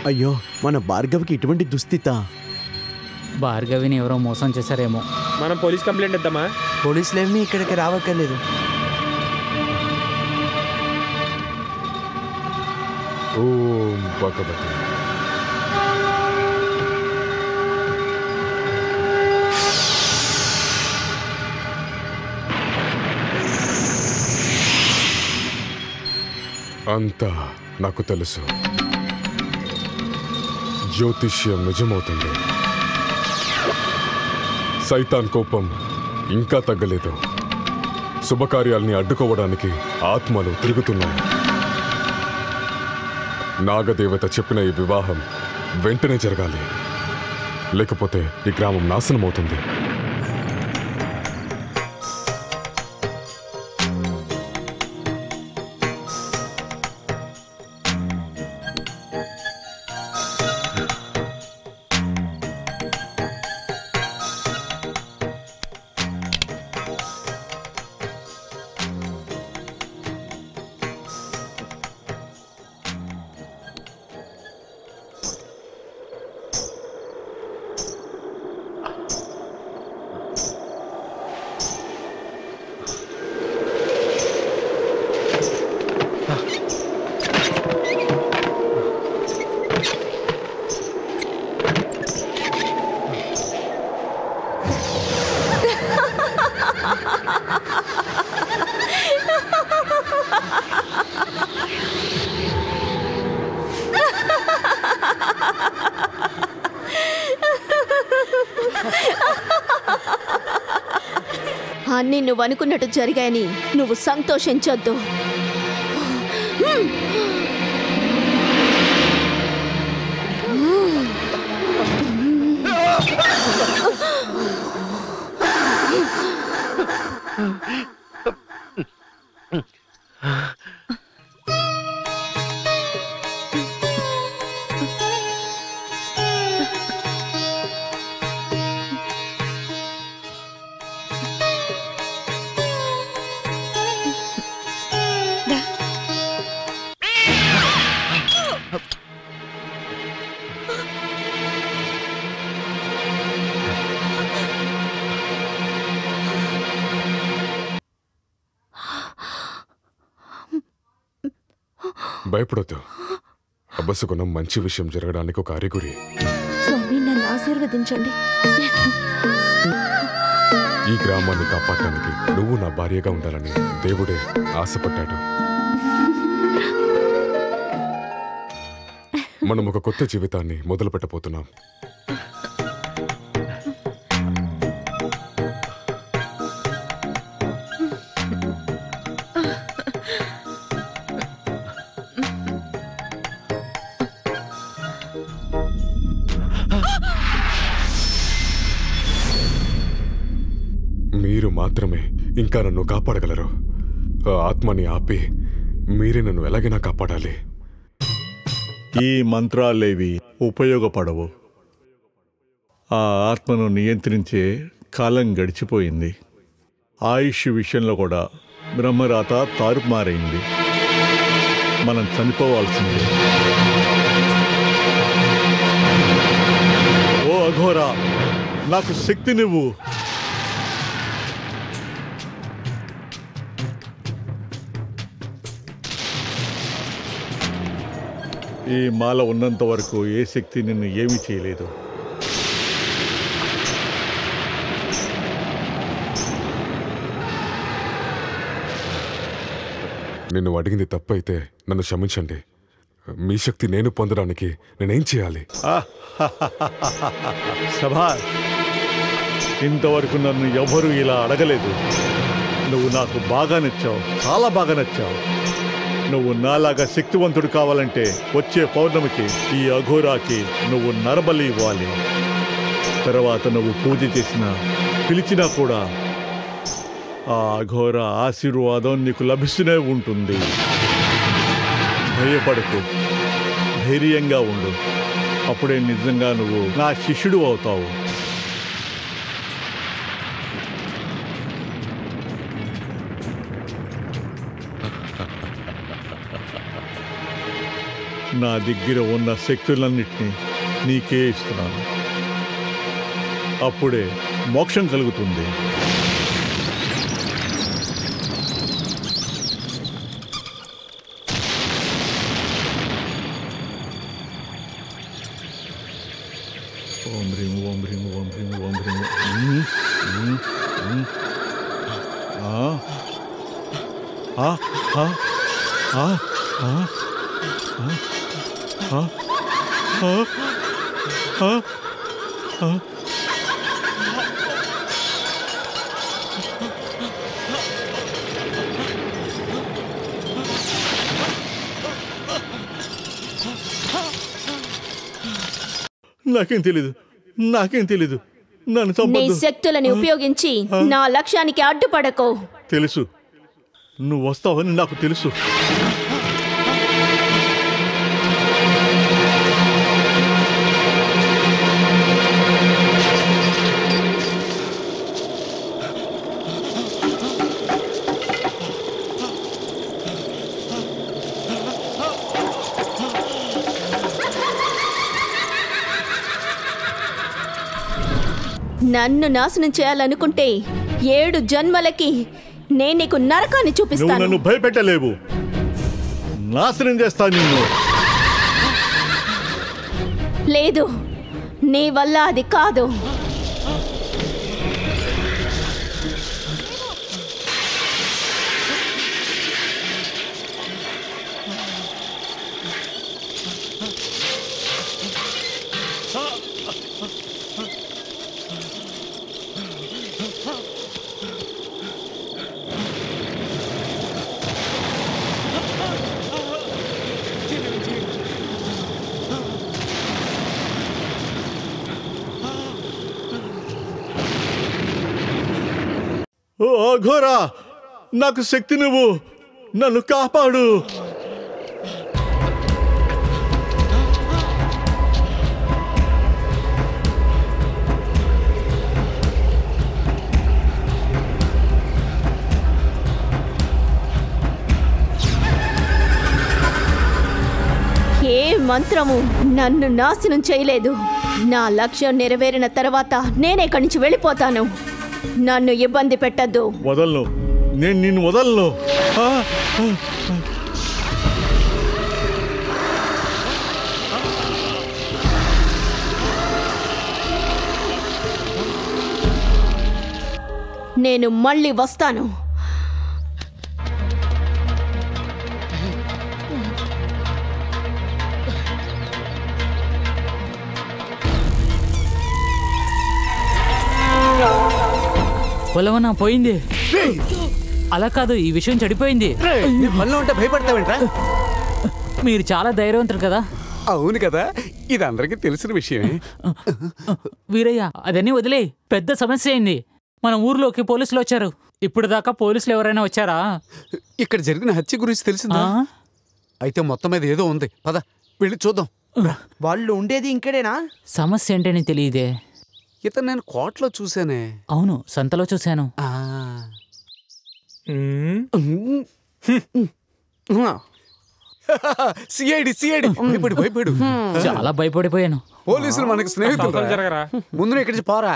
అయ్యో, మన భార్గవికి ఇటువంటి దుస్థిత. భార్గవిని ఎవరో మోసం చేశారేమో. మనం పోలీస్ కంప్లైంట్ ఇద్దామా? పోలీసులేమి ఇక్కడికి రావక్కర్లేదు. ఓం భగవతి. అంతా నాకు తెలుసు. జ్యోతిష్యం నిజమవుతుంది. సైతాన్ కోపం ఇంకా తగ్గలేదు. శుభకార్యాల్ని అడ్డుకోవడానికి ఆత్మలు తిరుగుతున్నాయి. నాగదేవత చెప్పిన ఈ వివాహం వెంటనే జరగాలి, లేకపోతే ఈ గ్రామం నాశనం అవుతుంది. అన్నీ నువ్వు అనుకున్నట్టు జరిగాయని నువ్వు సంతోషించొద్దు. భయపడొద్దు. అబ్బసుకున్న మంచి విషయం జరగడానికి ఒక అరిగురి. స్వామి, నన్ను ఆశీర్వదించండి. ఈ గ్రామాన్ని కాపాడటానికి నువ్వు నా భార్యగా ఉండాలని దేవుడే ఆశపడ్డాడు. మనం ఒక కొత్త జీవితాన్ని మొదలు పెట్టబోతున్నాం. మీరు మాత్రమే ఇంకా నన్ను కాపాడగలరు. ఆ ఆత్మని ఆపి మీరే నన్ను ఎలాగైనా కాపాడాలి. ఈ మంత్రాలేవి ఉపయోగపడవు. ఆ ఆత్మను నియంత్రించే కాలం గడిచిపోయింది. ఆయుష్ విషయంలో కూడా బ్రహ్మరాత తారుమారైంది. మనం చనిపోవాల్సిందే. ఓ అఘోరా, నాకు శక్తినివ్వు. ఈ మాల ఉన్నంత వరకు ఏ శక్తి నిన్ను ఏమీ చేయలేదు. నిన్ను అడిగింది తప్పైతే నన్ను క్షమించండి. మీ శక్తి నేను పొందడానికి నేనేం చేయాలి? శభాష్, ఇంతవరకు నన్ను ఎవరూ ఇలా అడగలేదు. నువ్వు నాకు బాగా నచ్చావు, చాలా బాగా నచ్చావు. నువ్వు నాలాగా శక్తివంతుడు కావాలంటే వచ్చే పౌర్ణమికి ఈ అఘోరాకి నువ్వు నరబలి ఇవ్వాలి. తర్వాత నువ్వు పూజ చేసినా పిలిచినా కూడా ఆ అఘోర ఆశీర్వాదం నీకు లభిస్తూనే ఉంటుంది. భయపడకు, ధైర్యంగా ఉండు. అప్పుడే నిజంగా నువ్వు నా శిష్యుడు అవుతావు. నా దగ్గర ఉన్న శక్తులన్నిటినీ నీకే ఇస్తున్నాను. అప్పుడే మోక్షం కలుగుతుంది. ఓం హ్రీం ఓం హ్రీం ఓం హ్రీం ఓం హ్రీం. నాకేం తెలీదు నన్ను నీ చంపొద్దు. శక్తులని ఉపయోగించి నా లక్ష్యానికి అడ్డుపడకు. తెలుసు నువ్వు వస్తావని నాకు తెలుసు. నన్ను నాశనం చేయాలనుకుంటే 7 జన్మలకి నేను నీకు నరకాన్ని నువ్వు చూపిస్తాను. నన్ను భయపెట్టలేవు. నాశనం చేస్తా నిన్ను. లేదు, నీ వల్ల అది కాదు. ఓ అఘోరా, నాకు శక్తి నువ్వు. నన్ను కాపాడు. ఏ మంత్రము నన్ను నాశనం చేయలేదు. నా లక్ష్యం నెరవేరిన తర్వాత నేనే ఇక్కడి నుంచి వెళ్ళిపోతాను. నన్ను ఇబ్బంది పెట్టద్దు. వదలను, నేను నిన్ను వదలను. నేను మళ్ళీ వస్తాను. పొలవనా పోయింది. అలా కాదు, ఈ విషయం చెడిపోయింది. మళ్ళీ ఉంటే భయపడతావేంట్రా? మీరు చాలా ధైర్యవంతులు కదా. అవును కదా, ఇది అందరికీ తెలిసిన విషయమే. వీరయ్య, అదన్నీ వదిలే. పెద్ద సమస్య అయింది. మన ఊర్లోకి పోలీసులు వచ్చారు. ఇప్పుడు దాకా పోలీసులు ఎవరైనా వచ్చారా? ఇక్కడ జరిగిన హత్య గురించి తెలిసిందా? అయితే మొత్తం మీద ఏదో ఉంది. పద వెళ్ళి చూద్దాం. వాళ్ళు ఉండేది ఇంకడేనా? సమస్య ఏంటని తెలియదే. ఇతను నేను కోటలో చూసానే. అవును, సంతలో చూశాను. సిఐడి భయపడు. చాలా భయపడిపోయాను. పోలీసులు మనకి స్నేహితులు. ముందు ఇక్కడి నుంచి పోరా.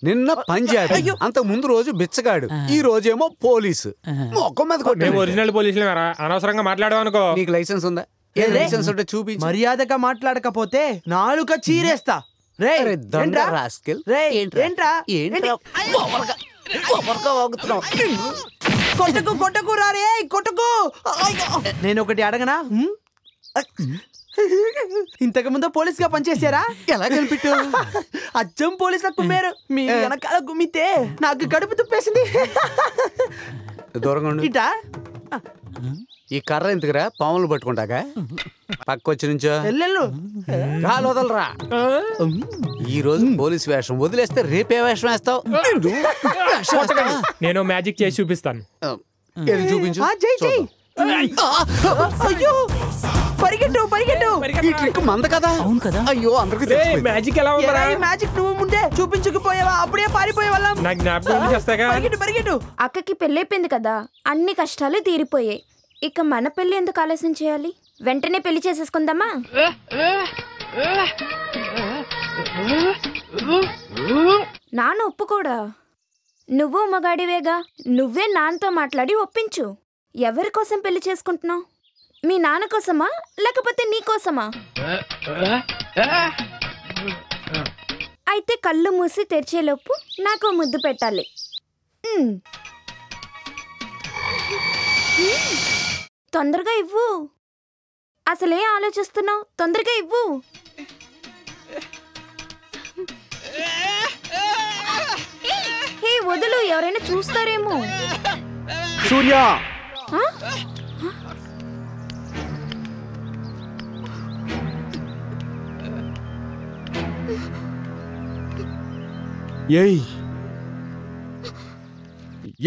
నిన్న పంజాబ్, అంతకు ముందు రోజు బిచ్చగాడు, ఈ రోజేమో పోలీసు. మొక్కం మీద ఒరిజినల్ పోలీసులు అనవసరంగా మాట్లాడవనుకో. నీకు లైసెన్స్ ఉందా? లైసెన్స్ ఉంటే చూపి. మర్యాదగా మాట్లాడకపోతే నాలుక చీరేస్తా. కొట్టకు రారే, కొట్టకు. నేను ఒకటి అడగనా? ఇంతకు ముందు పోలీస్ గా పనిచేశారా? ఎలా కనిపెట్టు? అచ్చం పోలీసుల కుమ్మారు. మీ వెనకాల గుమ్మితే నాకు కడుపు తుప్పేసింది. దూరంగా ఉండు. ఇటా ఈ కర్ర ఎందుకురా? పాములు పట్టుకుంటాగా. పక్కొచ్చి నుంచో కాలు వదలరా. ఈ రోజు పోలీస్ వేషం వదిలేస్తే రేపే వేషం వేస్తావు. నేను మ్యాజిక్ చేసి చూపిస్తాను. చూపించు. పరిగెట్టు. ఈ ట్రిక్ మంద కదా. అవును కదా. అయ్యో, అందరికి మ్యాజిక్ ఎలా ఉందా? మ్యాజిక్ నువ్వు ముందే చూపించుకుపోయావా? అప్పుడే పారిపోయే వాళ్ళం. నాకు జ్ఞాపకం చేస్తాగా. పరిగెట్టు. అక్కకి పెళ్ళైపోయింది కదా, అన్ని కష్టాలు తీరిపోయాయి. ఇక మన పెళ్లి ఎందుకు ఆలస్యం చేయాలి? వెంటనే పెళ్లి చేసేసుకుందామా? నాన్న ఒప్పుకోడా? నువ్వు మగాడివేగా, నువ్వే నాన్నతో మాట్లాడి ఒప్పించు. ఎవరి కోసం పెళ్లి చేసుకుంటున్నావు? మీ నాన్న కోసమా లేకపోతే నీ కోసమా? అయితే కళ్ళు మూసి తెరిచేలోపు నాకు ముద్దు పెట్టాలి. తొందరగా ఇవ్వు. అసలే ఆలోచిస్తున్నావు, తొందరగా ఇవ్వు. హే వదులు, ఎవరైనా చూస్తారేమో. సూర్య, ఏయ్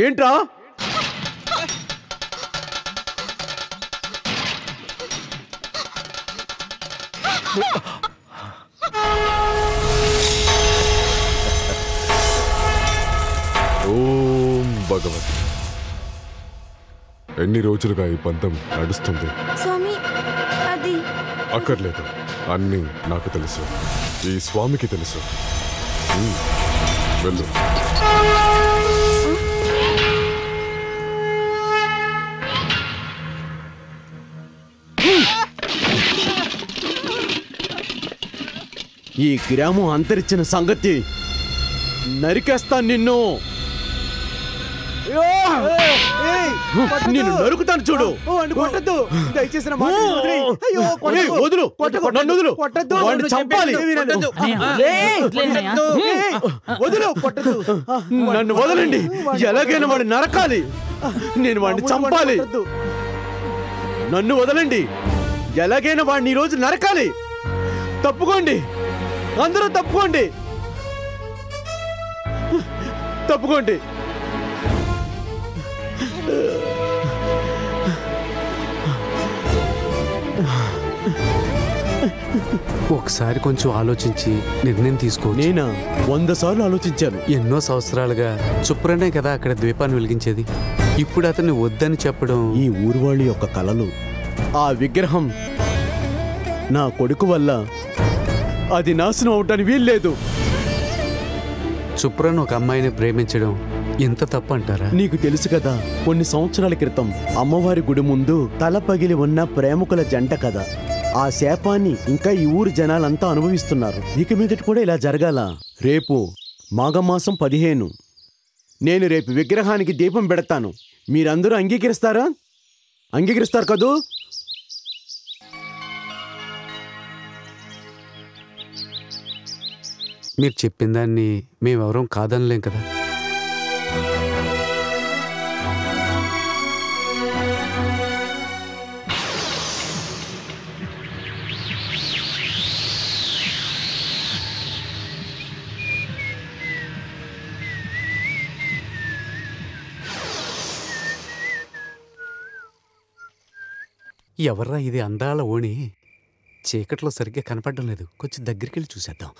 ఏంట్రా? ఓం భగవతి. ఎన్ని రోజులుగా ఈ బంధం నడుస్తుంది? స్వామి, అది అక్కర్లేదు, అన్నీ నాకు తెలుసు, ఈ స్వామికి తెలుసు. వెళ్ళు. ఈ గ్రామం అంతరించిన సంగతి నరికేస్తాను నిన్ను. నిన్ను నరుకుతాను చూడు. కొట్టద్దు, దయచేసి వదులు, నన్ను వదులు. వాడిని చంపాలి. వదులు, కొట్టద్దు. నన్ను వదలండి. ఎలాగైనా వాడిని నరకాలి. నేను వాడిని చంపాలి. నన్ను వదలండి. ఎలాగైనా వాడిని ఈ రోజు నరకాలి. తప్పుకోండి, అందరూ తప్పుకోండి, తప్పుకోండి. ఒకసారి కొంచెం ఆలోచించి నిర్ణయం తీసుకో. నేనా 100 సార్లు ఆలోచించాను. ఎన్నో సంవత్సరాలుగా చుప్రనే కదా అక్కడ ద్వీపాన్ని వెలిగించేది. ఇప్పుడు అతన్ని వద్దని చెప్పడం ఈ ఊరు వాళ్ళ యొక్క కలలు. ఆ విగ్రహం నా కొడుకు వల్ల అది నాశనం అవటానికి వీల్లేదు. చుప్రన్ ఒక అమ్మాయిని ప్రేమించడం ఎంత తప్పు అంటారా? నీకు తెలుసు కదా, కొన్ని సంవత్సరాల క్రితం అమ్మవారి గుడి ముందు తల పగిలి ఉన్న ప్రేమికుల జంట కదా. ఆ శాపాన్ని ఇంకా ఈ ఊరు జనాలంతా అనుభవిస్తున్నారు. ఇక మీదటి కూడా ఇలా జరగాల. రేపు మాఘమాసం 15 నేను రేపు విగ్రహానికి దీపం పెడతాను. మీరందరూ అంగీకరిస్తారా? అంగీకరిస్తారు కదూ? మీరు చెప్పిన దాన్ని మేమెవరం కాదనలేం కదా. ఎవర్రా ఇది అందాల ఓణి? చీకట్లో సరిగ్గా కనపడడం లేదు. కొంచెం దగ్గరికి వెళ్ళి చూసేద్దాం.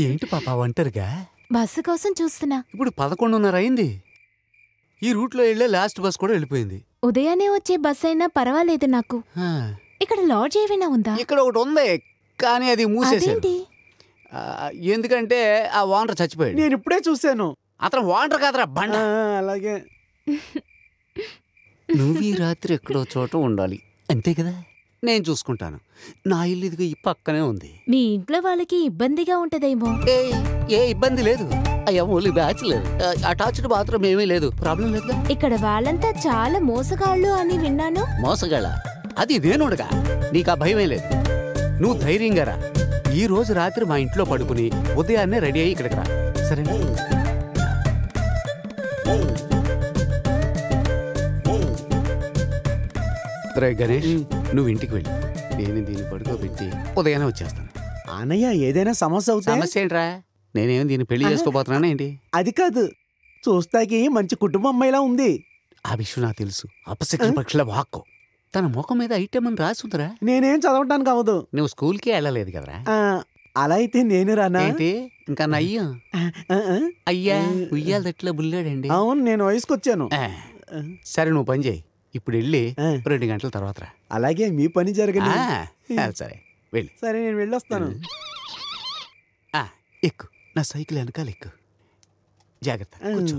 ఏంటి పాప ఒంటరిగా? బస్సు కోసం చూస్తున్నా. ఇప్పుడు 11:30 అయింది. ఈ రూట్లో వెళ్ళే లాస్ట్ బస్ కూడా వెళ్ళిపోయింది. ఉదయాన్నే వచ్చే బస్ అయినా పర్వాలేదు నాకు. ఇక్కడ లాడ్జ్ ఏమైనా ఉందా? ఇక్కడ ఒకటి ఉంది, కానీ అది మూసేసేది. ఎందుకంటే ఆ ఓనర్ చచ్చిపోయాడు. నేను ఇప్పుడే చూశాను. అతను ఓనర్ కాదురా, బండ. అలాగే నువ్వు ఈ రాత్రి ఎక్కడో చోట ఉండాలి, అంతే కదా? నేను చూసుకుంటాను. నా ఇల్లు ఇదిగో ఈ పక్కనే ఉంది. మీ ఇంట్లో వాళ్ళకి ఇబ్బందిగా ఉంటదేమో. ఏ ఇబ్బంది లేదు. అయ్యా ఓన్లీ బ్యాచులర్, అటాచ్డ్ బాత్రూమ్ ఏమీ లేదు. ప్రాబ్లం లేదు. ఇక్కడ వాళ్ళంతా చాలా మోసగాళ్ళు అని విన్నాను. మోసగాళ్ళ? అది నేనుడుగా, నీకు ఆ భయమే లేదు. నువ్వు ధైర్యంగా రా. ఈ రోజు రాత్రి మా ఇంట్లో పడుకుని ఉదయాన్నే రెడీ అయ్యి ఇక్కడికి రా, సరేనా? రే గణేష్, నువ్వు ఇంటికి వెళ్ళి నేను దీన్ని పడుకోబెట్టి ఉదయాన్నే వచ్చేస్తాను. అన్నయ్య, ఏదైనా సమస్య అవుతా? సమస్య ఏంట్రా? నేనేం దీన్ని పెళ్లి చేసుకోబోతున్నానా ఏంటి? అది కాదు, చూస్తాకి మంచి కుటుంబం అమ్మాయిలా ఉంది. ఆ విషయం నాకు తెలుసు. అపశకున పక్షుల వాక్కు. తన ముఖం మీద ఐటమ్ అని రాసుందిరా. నేనేం చదవటానికి అవ్వదు. నువ్వు స్కూల్కే వెళ్ళలేదు కదరా. అలా అయితే నేను రానా? ఏంటి ఇంకా నయ్యం అయ్యా ఉయ్యాల తట్లో బుల్లాడండి. అవును, నేను వయసుకొచ్చాను. సరే నువ్వు పని చేయి, ఇప్పుడు వెళ్ళి 2 గంటల తర్వాత రా. అలాగే మీ పని జరగని. సరే వెళ్ళి. సరే నేను వెళ్ళొస్తాను. ఎక్కు, నా సైకిల్ వెనకాల ఎక్కు, జాగ్రత్త కూర్చో.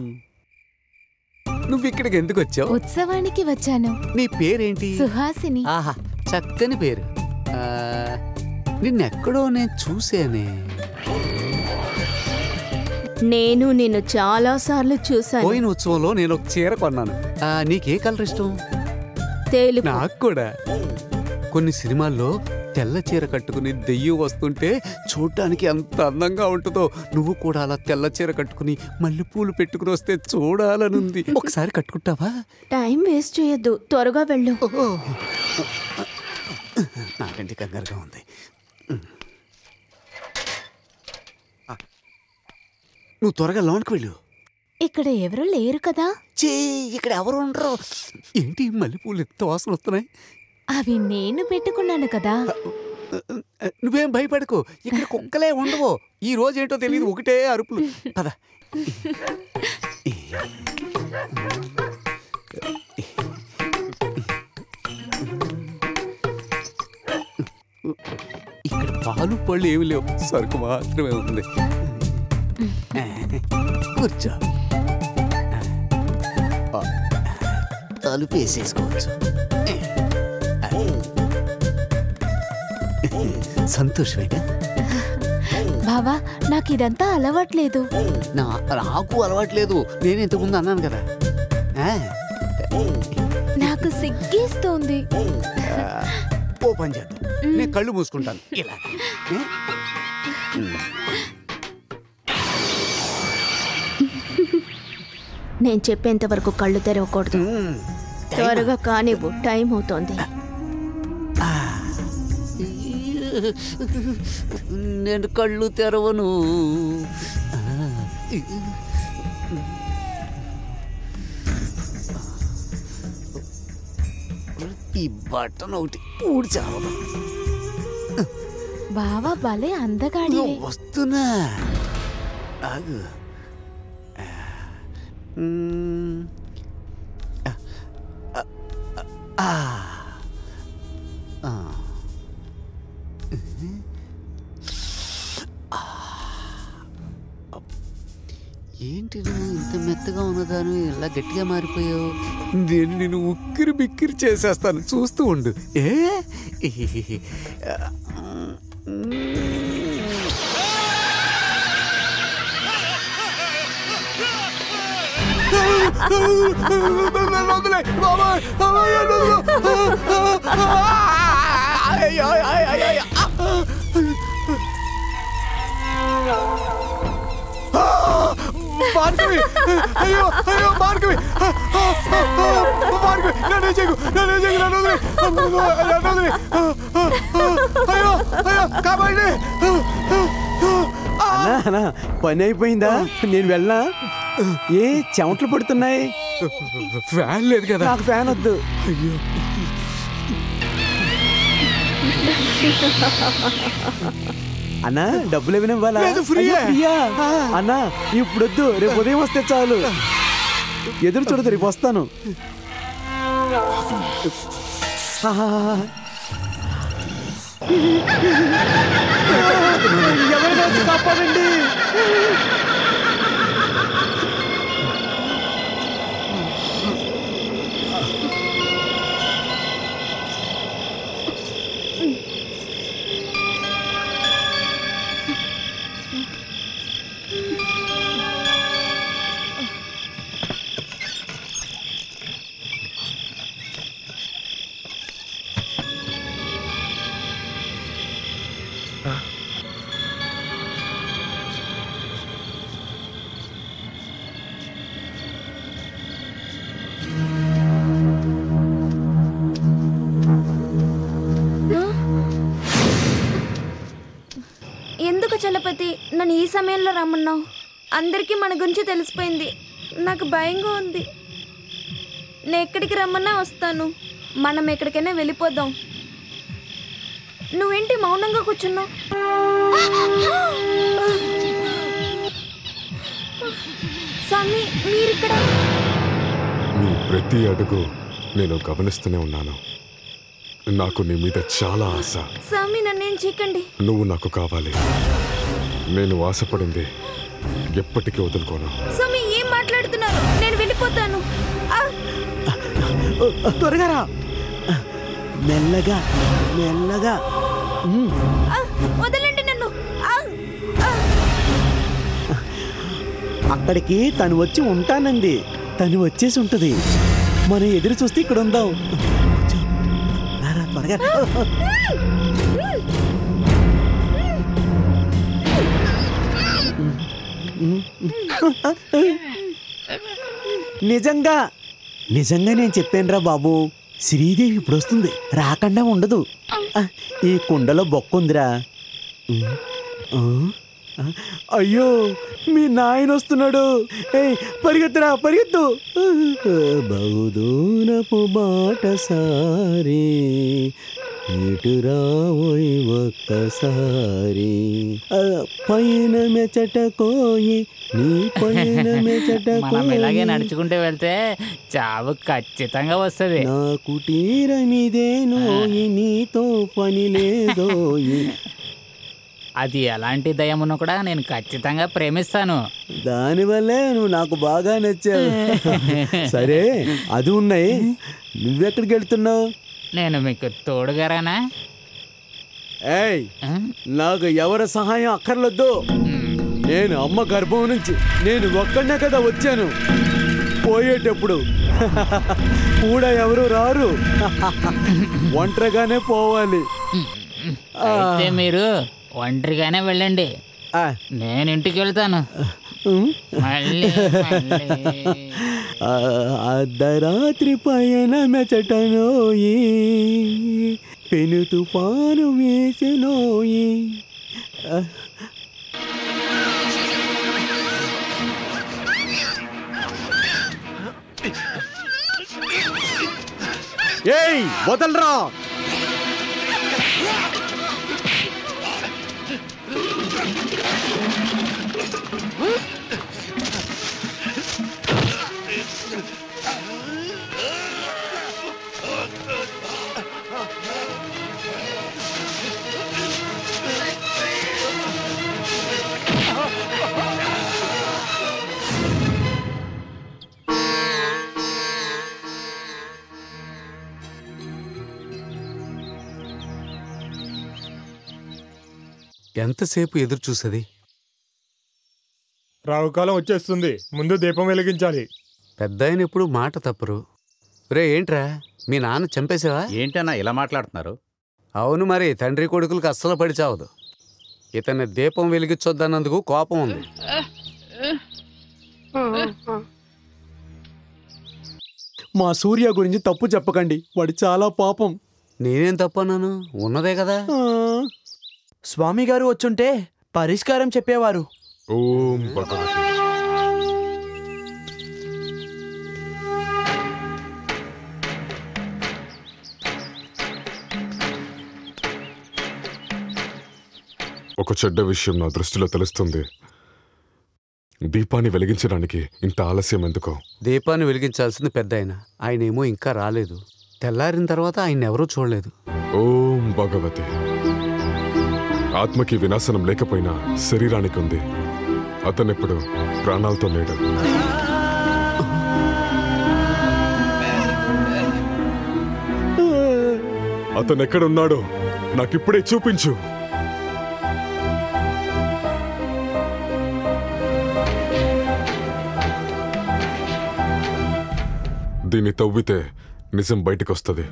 నువ్వు ఇక్కడికి ఎందుకు వచ్చావు? ఉత్సవానికి వచ్చాను. నీ పేరేంటి? సుహాసిని. ఆహా, చక్కని పేరు. నిన్నెక్కడో నేను చూసానే. నేను నిన్ను చాలా సార్లు చూసాను. పోయిన ఉత్సవంలో నేను ఒక చీర కొన్నాను. నీకే కలర్ ఇష్టం? తెలుపు. నాకు కూడా. కొన్ని సినిమాల్లో తెల్ల చీర కట్టుకుని దెయ్యం వస్తుంటే చూడ్డానికి ఎంత అందంగా ఉంటుందో, నువ్వు కూడా అలా తెల్ల చీర కట్టుకుని మల్లెపూలు పెట్టుకుని వస్తే చూడాలనుంది. ఒకసారి కట్టుకుంటావా? టైం వేస్ట్ చేయొద్దు, త్వరగా వెళ్ళు. నాకంటే కంగారుగా ఉంది. నువ్వు త్వరగా లోన్కి వెళ్ళు. ఇక్కడ ఎవరు లేరు కదా? ఇక్కడ ఎవరు ఉండరు. ఏంటి మల్లెపూలు ఎంత వాసన వస్తున్నాయి? అవి నేను పెట్టుకున్నాను కదా. నువ్వేం భయపడకు, ఇక్కడ కుక్కలే ఉండవు. ఈ రోజు ఏంటో తెలియదు, ఒకటే అరుపులు. పద. ఇక్కడ పాలు పళ్ళు ఏమి లేవు, సరుకు మాత్రమే ఉంది. కూర్చో, తలుపు వేసేసుకోవచ్చు. సంతోషమేగా? బావా, నాకు ఇదంతా అలవాట్లేదు. నాకు అలవాట్లేదు, నేను ఇంతకుముందు అన్నాను కదా. నాకు సిగ్గేస్తోంది. ఓ పని చేద్దాం, నేను కళ్ళు మూసుకుంటాను ఇలా. నేను చెప్పేంత వరకు కళ్ళు తెరవకూడదు. త్వరగా కానివ్వు, టైం అవుతోంది. నేను కళ్ళు తెరవను. ఈ బట్టన్ ఒకటి ఊడ్చావదా? బావా భలే అందగాడి. వస్తున్నా, ఆగు. ఏంటి నువ్వు ఇంత మెత్తగా ఉన్నదాను, ఇలా గట్టిగా మారిపోయావు? నేను నిన్ను ఉక్కిరి బిక్కిరి చేసేస్తాను, చూస్తూ ఉండు. భార్గవి, అయ్యో అయ్యో భార్గవి, భార్గవి నన్ను చెగు, నన్ను చెగు, నన్ను వదిలి, అయ్యో అయ్యో కాబట్టి. అన్నా పని అయిపోయిందా? నేను వెళ్ళనా? ఏ చెమటలు పడుతున్నాయి? ఫ్యాన్ లేదు కదా. నాకు ఫ్యాన్ వద్దు. అయ్యో అన్నా, డబ్బులు ఏమైనా ఇవ్వాలా? ఫ్రీయా? అన్నా ఇప్పుడు వద్దు, రేపు ఉదయం వస్తే చాలు. ఎదురు చూడదు, రేపు వస్తాను. ఎవరైనా వచ్చి కాపాడండి. ఎందుకు చలపతి నన్ను ఈ సమయంలో రమ్మన్నావు? అందరికీ మన గురించి తెలిసిపోయింది. నాకు భయంగా ఉంది. నేను ఎక్కడికి రమ్మన్నా వస్తాను. మనం ఎక్కడికైనా వెళ్ళిపోదాం. నువ్వేంటి మౌనంగా కూర్చున్నావు? ప్రతి అడుగు నేను గమనిస్తూనే ఉన్నాను. నాకు నీ మీద చాలా ఆశ. స్వామి నన్నేం చేయకండి. నువ్వు నాకు కావాలి. నేను ఆశపడింది ఎప్పటికీ వదులుకోను. స్వామి ఏం మాట్లాడుతున్నారు? నేను వెళ్ళిపోతాను. త్వరగా రా. మెల్లగా మెల్లగా. వదలండి నన్ను. అక్కడికి తను వచ్చి ఉంటానండి. తను వచ్చేసి ఉంటది. మనం ఎదురు చూస్తే ఇక్కడ ఉందాం. త్వరగా. నిజంగా నిజంగా నేను చెప్పానురా బాబు, శ్రీదేవి ఇప్పుడు వస్తుంది, రాకుండా ఉండదు. ఈ కుండలో బొక్కుందిరా. అయ్యో మీ నాయన వస్తున్నాడు. పరిగెత్తురా పరిగెత్తు. బహుదూరపు బాటసారి ఇటు రావోయ్ ఒక్కసారి. పైన మెచట కోయి నీ పైన మెచట మనం ఇలాగే నడుచుకుంటూ వెళ్తే చావు ఖచ్చితంగా వస్తుంది. నా కుటీరమిదేనోయి నీతో పని లేదోయి. అది ఎలాంటి దయమును కూడా నేను ఖచ్చితంగా ప్రేమిస్తాను. దానివల్లే నువ్వు నాకు బాగా నచ్చావు. సరే అది ఉన్నాయి, నువ్వెక్కడికి వెళ్తున్నావు? నేను మీకు తోడుగారానా? ఏయ్ నాకు ఎవరి సహాయం అక్కర్లొద్దు. నేను అమ్మ గర్భం నుంచి నేను ఒక్కడనే కదా వచ్చాను. పోయేటప్పుడు కూడా ఎవరు రారు, ఒంటరిగానే పోవాలి. అయితే మీరు ఒంటరిగానే వెళ్ళండి, నేను ఇంటికి వెళ్తాను. అర్ధరాత్రి పయన మెచటనోయి పెను తుఫాను వేసెనోయి. ఏయ్ వదలరా. ఎంతసేపు ఎదురు చూసేది? రావుకాలం వచ్చేస్తుంది, ముందు దీపం వెలిగించాలి. పెద్ద ఆయన ఎప్పుడు మాట తప్పరు. రే ఏంట్రా మీ నాన్న చంపేసావా? ఏంటన్నా ఇలా మాట్లాడుతున్నారు? అవును మరి, తండ్రి కొడుకులకు అస్సలు పడి చావదు. ఇతన్ని దీపం వెలిగించొద్దన్నందుకు కోపం ఉంది. మా సూర్య గురించి తప్పు చెప్పకండి, వాడు చాలా పాపం. నేనేం తప్పన్నాను? ఉన్నదే కదా. స్వామి గారు వచ్చుంటే పరిష్కారం చెప్పేవారు. ఓం భగవతి. ఒక చెడ్డ విషయం నా దృష్టిలో తెలుస్తుంది. దీపాన్ని వెలిగించడానికి ఇంత ఆలస్యం ఎందుకో? దీపాన్ని వెలిగించాల్సింది పెద్ద ఆయన, ఆయనేమో ఇంకా రాలేదు. తెల్లారిన తర్వాత ఆయన ఎవరూ చూడలేదు. ఓం భగవతి. ఆత్మకి వినాశనం లేకపోయినా శరీరానికి ఉంది. అతనెప్పుడు ప్రాణాలతో లేడు. అతనెక్కడున్నాడో నాకిప్పుడే చూపించు. దీన్ని తవ్వితే నిజం బయటకొస్తుంది.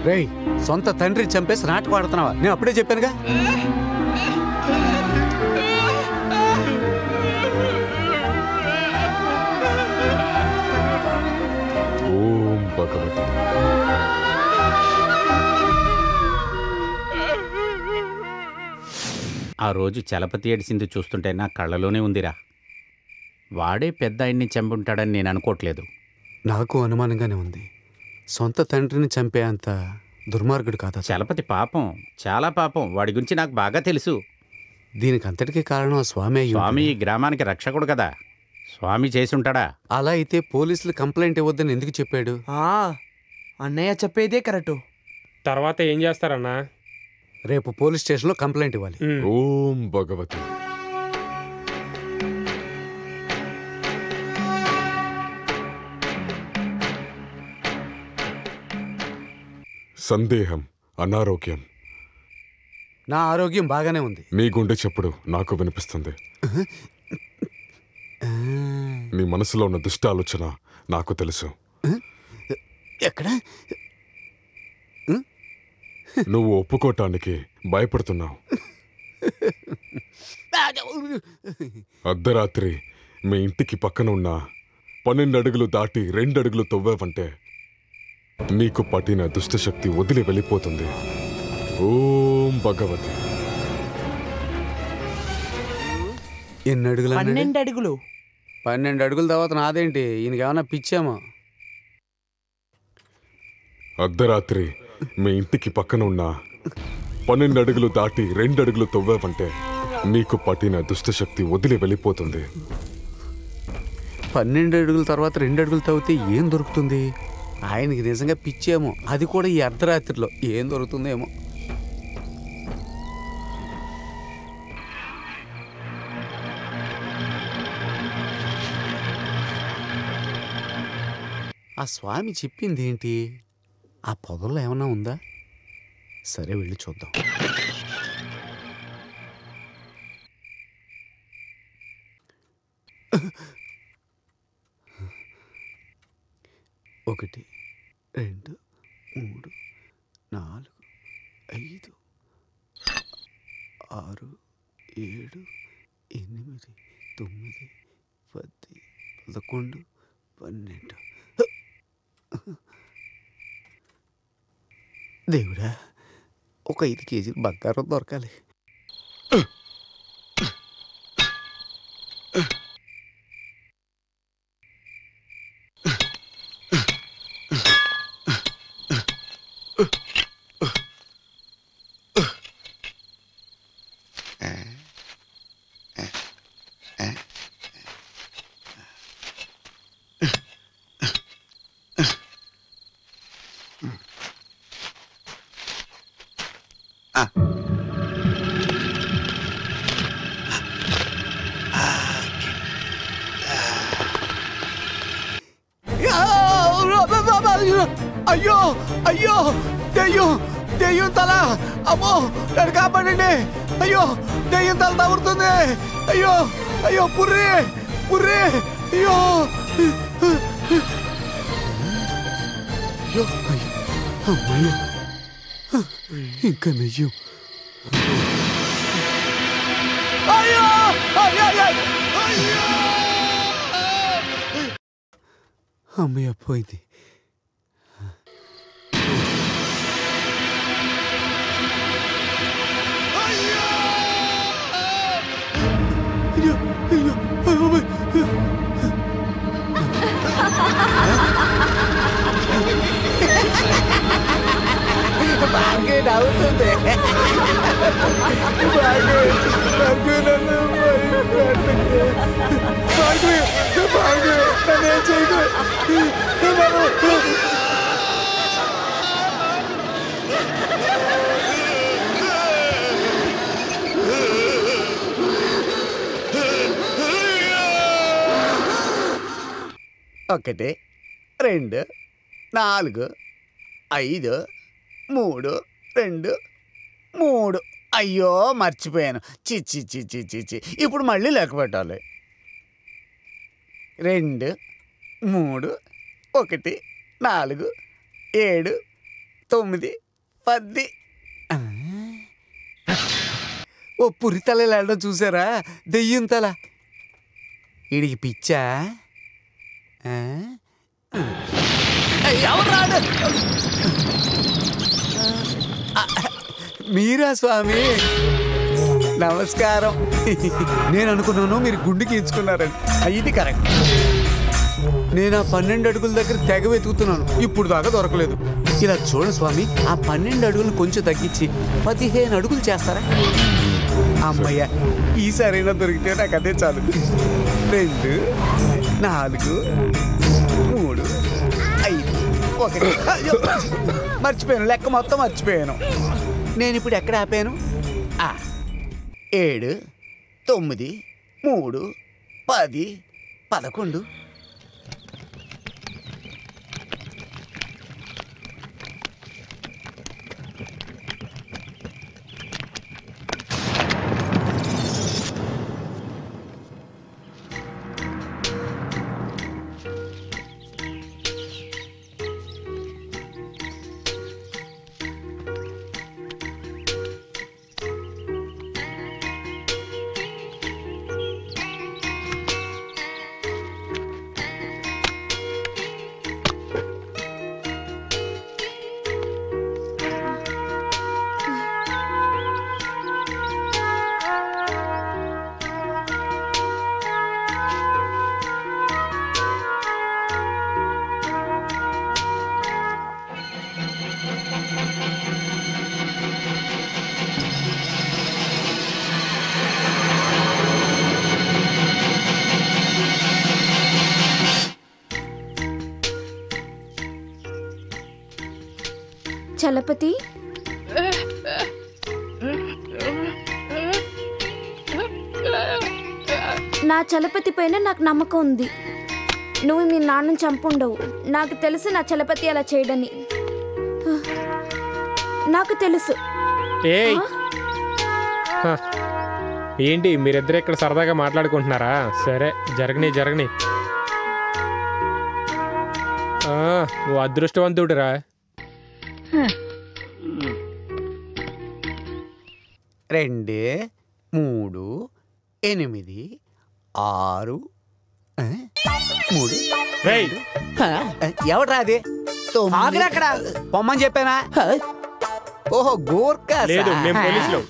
రేయ్, సొంత తండ్రి చంపేసి నాటకం ఆడుతున్నావా? నేను అప్పుడే చెప్పానుగా. భగవతి. ఆ రోజు చలపతి ఏడిసింది చూస్తుంటే నా కళ్ళలోనే ఉందిరా. వాడే పెద్ద ఆయన్ని చంపుంటాడని నేను అనుకోవట్లేదు. నాకు అనుమానంగానే ఉంది. సొంత తండ్రిని చంపే అంత దుర్మార్గుడు కాదా? చలపతి పాపం, చాలా పాపం. వాడి గురించి నాకు బాగా తెలుసు. దీనికి అంతటికీ కారణం ఆ స్వామి. స్వామి ఈ గ్రామానికి రక్షకుడు కదా, స్వామి చేసుంటాడా? అలా అయితే పోలీసులు కంప్లైంట్ ఇవ్వద్దని ఎందుకు చెప్పాడు? అన్నయ్య చెప్పేదే కరెక్టు. తర్వాత ఏం చేస్తారన్నా? రేపు పోలీస్ స్టేషన్లో కంప్లైంట్ ఇవ్వాలి. ఓం భగవతి. సందేహం, అనారోగ్యం. నా ఆరోగ్యం బాగానే ఉంది. నీ గుండె చెప్పుడు నాకు వినిపిస్తుంది. నీ మనసులో ఉన్న దుష్ట ఆలోచన నాకు తెలుసు. ఎక్కడ? నువ్వు ఒప్పుకోటానికి భయపడుతున్నావు. అర్ధరాత్రి మీ ఇంటికి పక్కన ఉన్న 12 అడుగులు దాటి 2 అడుగులు తవ్వావంటే నీకు పట్టిన దుష్టశక్తి వదిలి వెళ్ళిపోతుంది. ఓం భగవతి. ఎన్ని అడుగులు? 12 అడుగులు. 12 అడుగుల తర్వాత నాదేంటి? ఈయనకేమన్నా పిచ్చామా? అర్ధరాత్రి మీ ఇంటికి పక్కన ఉన్న 12 అడుగులు దాటి 2 అడుగులు తవ్వావంటే నీకు పట్టిన దుష్టశక్తి వదిలి వెళ్ళిపోతుంది. 12 అడుగుల తర్వాత 2 అడుగులు తవ్వితే ఏం దొరుకుతుంది? ఆయనకి నిజంగా పిచ్చేమో, అది కూడా ఈ అర్ధరాత్రిలో. ఏం దొరుకుతుందేమో. ఆ స్వామి చెప్పింది ఏంటి? ఆ పొదల్లో ఏమన్నా ఉందా? సరే వెళ్ళి చూద్దాం. ఒకటి, 2, 3, 4, 5, 6, 7, 8, 9, 10, 11, 12. దేవుడా, ఒక 5 కేజీలు బంగారం దొరకాలి. అయ్యో అయ్యో, దెయ్యం, దెయ్యం తల! అమ్మో, నన్ను కాపాడండి! అయ్యో, దెయ్యం తల తగులుతుంది! అయ్యో అయ్యో, పుర్రి పుర్రి! అయ్యో అయ్యో అమ్మయ్య, ఇంకా నెయ్యం! అయ్యో అమ్మయ్య, పోయింది. బాగా అవుతుంది. ఒకటి, 2, 4, 5, 3, 2, 3. అయ్యో, మర్చిపోయాను. చిచ్చి చిచ్చి చిచ్చి. ఇప్పుడు మళ్ళీ లెక్క పెట్టాలి. 2, 3, 1, 4, 7, 9, 10. ఓ పురి తల వెళ్ళడం చూసారా? దెయ్యం తల. వీడికి పిచ్చా? మీరా స్వామి? నమస్కారం. నేను అనుకున్నాను మీరు గుండెకి ఇచ్చుకున్నారని. ఇది కరెక్ట్. నేను ఆ 12 అడుగుల దగ్గర తెగ వెతుకుతున్నాను, ఇప్పుడు దాకా దొరకలేదు. ఇలా చూడండి స్వామి, ఆ 12 అడుగులు కొంచెం తగ్గించి 15 అడుగులు చేస్తారా? అమ్మయ్య, ఈసారైనా దొరికితే నాకు అదే చాలు. 2, 4, 3, 5, 1. మర్చిపోయాను, లెక్క మొత్తం మర్చిపోయాను. నేను ఇప్పుడు ఎక్కడ ఆపాను? 7, 9, 3, 10, 11. చలపతి, నా చలపతి పైన నాకు నమ్మకం ఉంది. నువ్వు మీ నాన్నని చంపుండవు. నాకు తెలుసు నా చలపతి అలా చేయడని. నాకు తెలుసు. ఏంటి మీరిద్దరు ఇక్కడ సరదాగా మాట్లాడుకుంటున్నారా? సరే, జరగని. నువ్వు అదృష్టవంతుడురా. 2, 3, 8, 6, 3. ఎవడ్రా అది? అక్కడ పొమ్మని చెప్పానా? ఓహో, గోర్ఖా. లేదు, మేము పోలీసులు.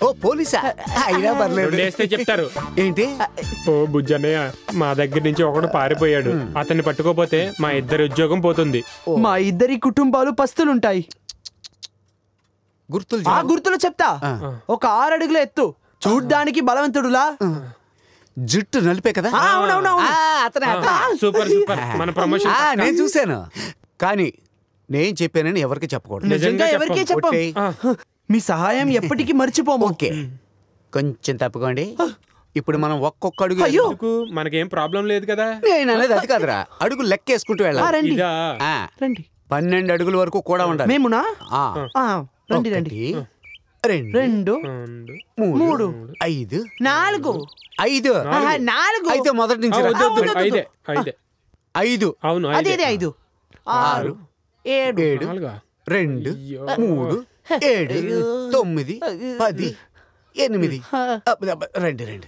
ఓ, పోలీసా? అయినా పర్లేదు, చెప్తారు. ఏంటి? ఓ బుజ్జన్నయ్య, మా దగ్గర నుంచి ఒకడు పారిపోయాడు. అతన్ని పట్టుకోపోతే మా ఇద్దరి ఉద్యోగం పోతుంది. మా ఇద్దరి కుటుంబాలు పస్తులుంటాయి. గుర్తులు చెప్తా. ఒక 6 అడుగుల ఎత్తు, చూడ్డానికి బలవంతుడులా, జుట్టు నలిపే కదా? సూపర్. మన ప్రమోషన్ నేను చూశాను, కానీ నేను చెప్పానని ఎవరికి చెప్పకూడదు. నిజంగా ఎవరికి చెప్పం. మీ సహాయం ఎప్పటికీ మర్చిపోము. ఓకే, కొంచెం తప్పుకోండి. ఇప్పుడు మనం ఒక్కొక్క అడుగు. మనకేం ప్రాబ్లం లేదు కదా? నేను అనేది అది కాదురా, అడుగు లెక్కేసుకుంటూ వెళ్ళాలి. 12 అడుగుల వరకు కూడా ఉండాలి. మేమునా? రండి. 2, 3, 5, 4, 5. 4 అయితే మొదటి నుంచి 5. అవును, అదే 5, 6, 7, 2, 3, 7, 9, 10, 8. రండి.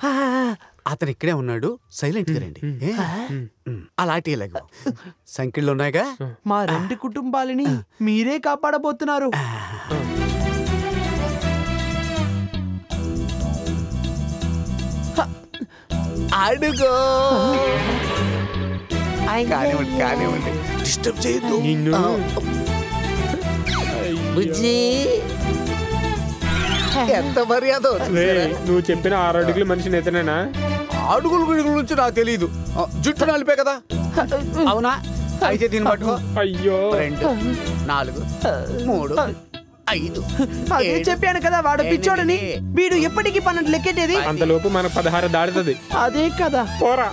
అతను ఇక్కడే ఉన్నాడు, సైలెంట్ గా రండి. అలాంటి సంఖ్యలు ఉన్నాయిగా. మా 2 కుటుంబాలని మీరే కాపాడబోతున్నారు. అడుగో. కానివ్వండి, డిస్టర్బ్ చేయొద్దు. బుజ్జి, ఎంత మర్యాద. నువ్వు చెప్పిన 6 అడుగుల మనిషిని ఎత్తనేనా? అడుగుల గురించి నాకు తెలియదు. జుట్టు నలిపే కదా? అవునా? అయితే దీన్ని పట్టుకో. అయ్యో. 2, 4, 3, 5. అదే చెప్పాను కదా, వాడు పిచ్చోడని. వీడు ఎప్పటికీ 12 లెక్కెట్టేది. అంతలోపు మన 16 దాడుతుంది. అదే కదా. పోరా.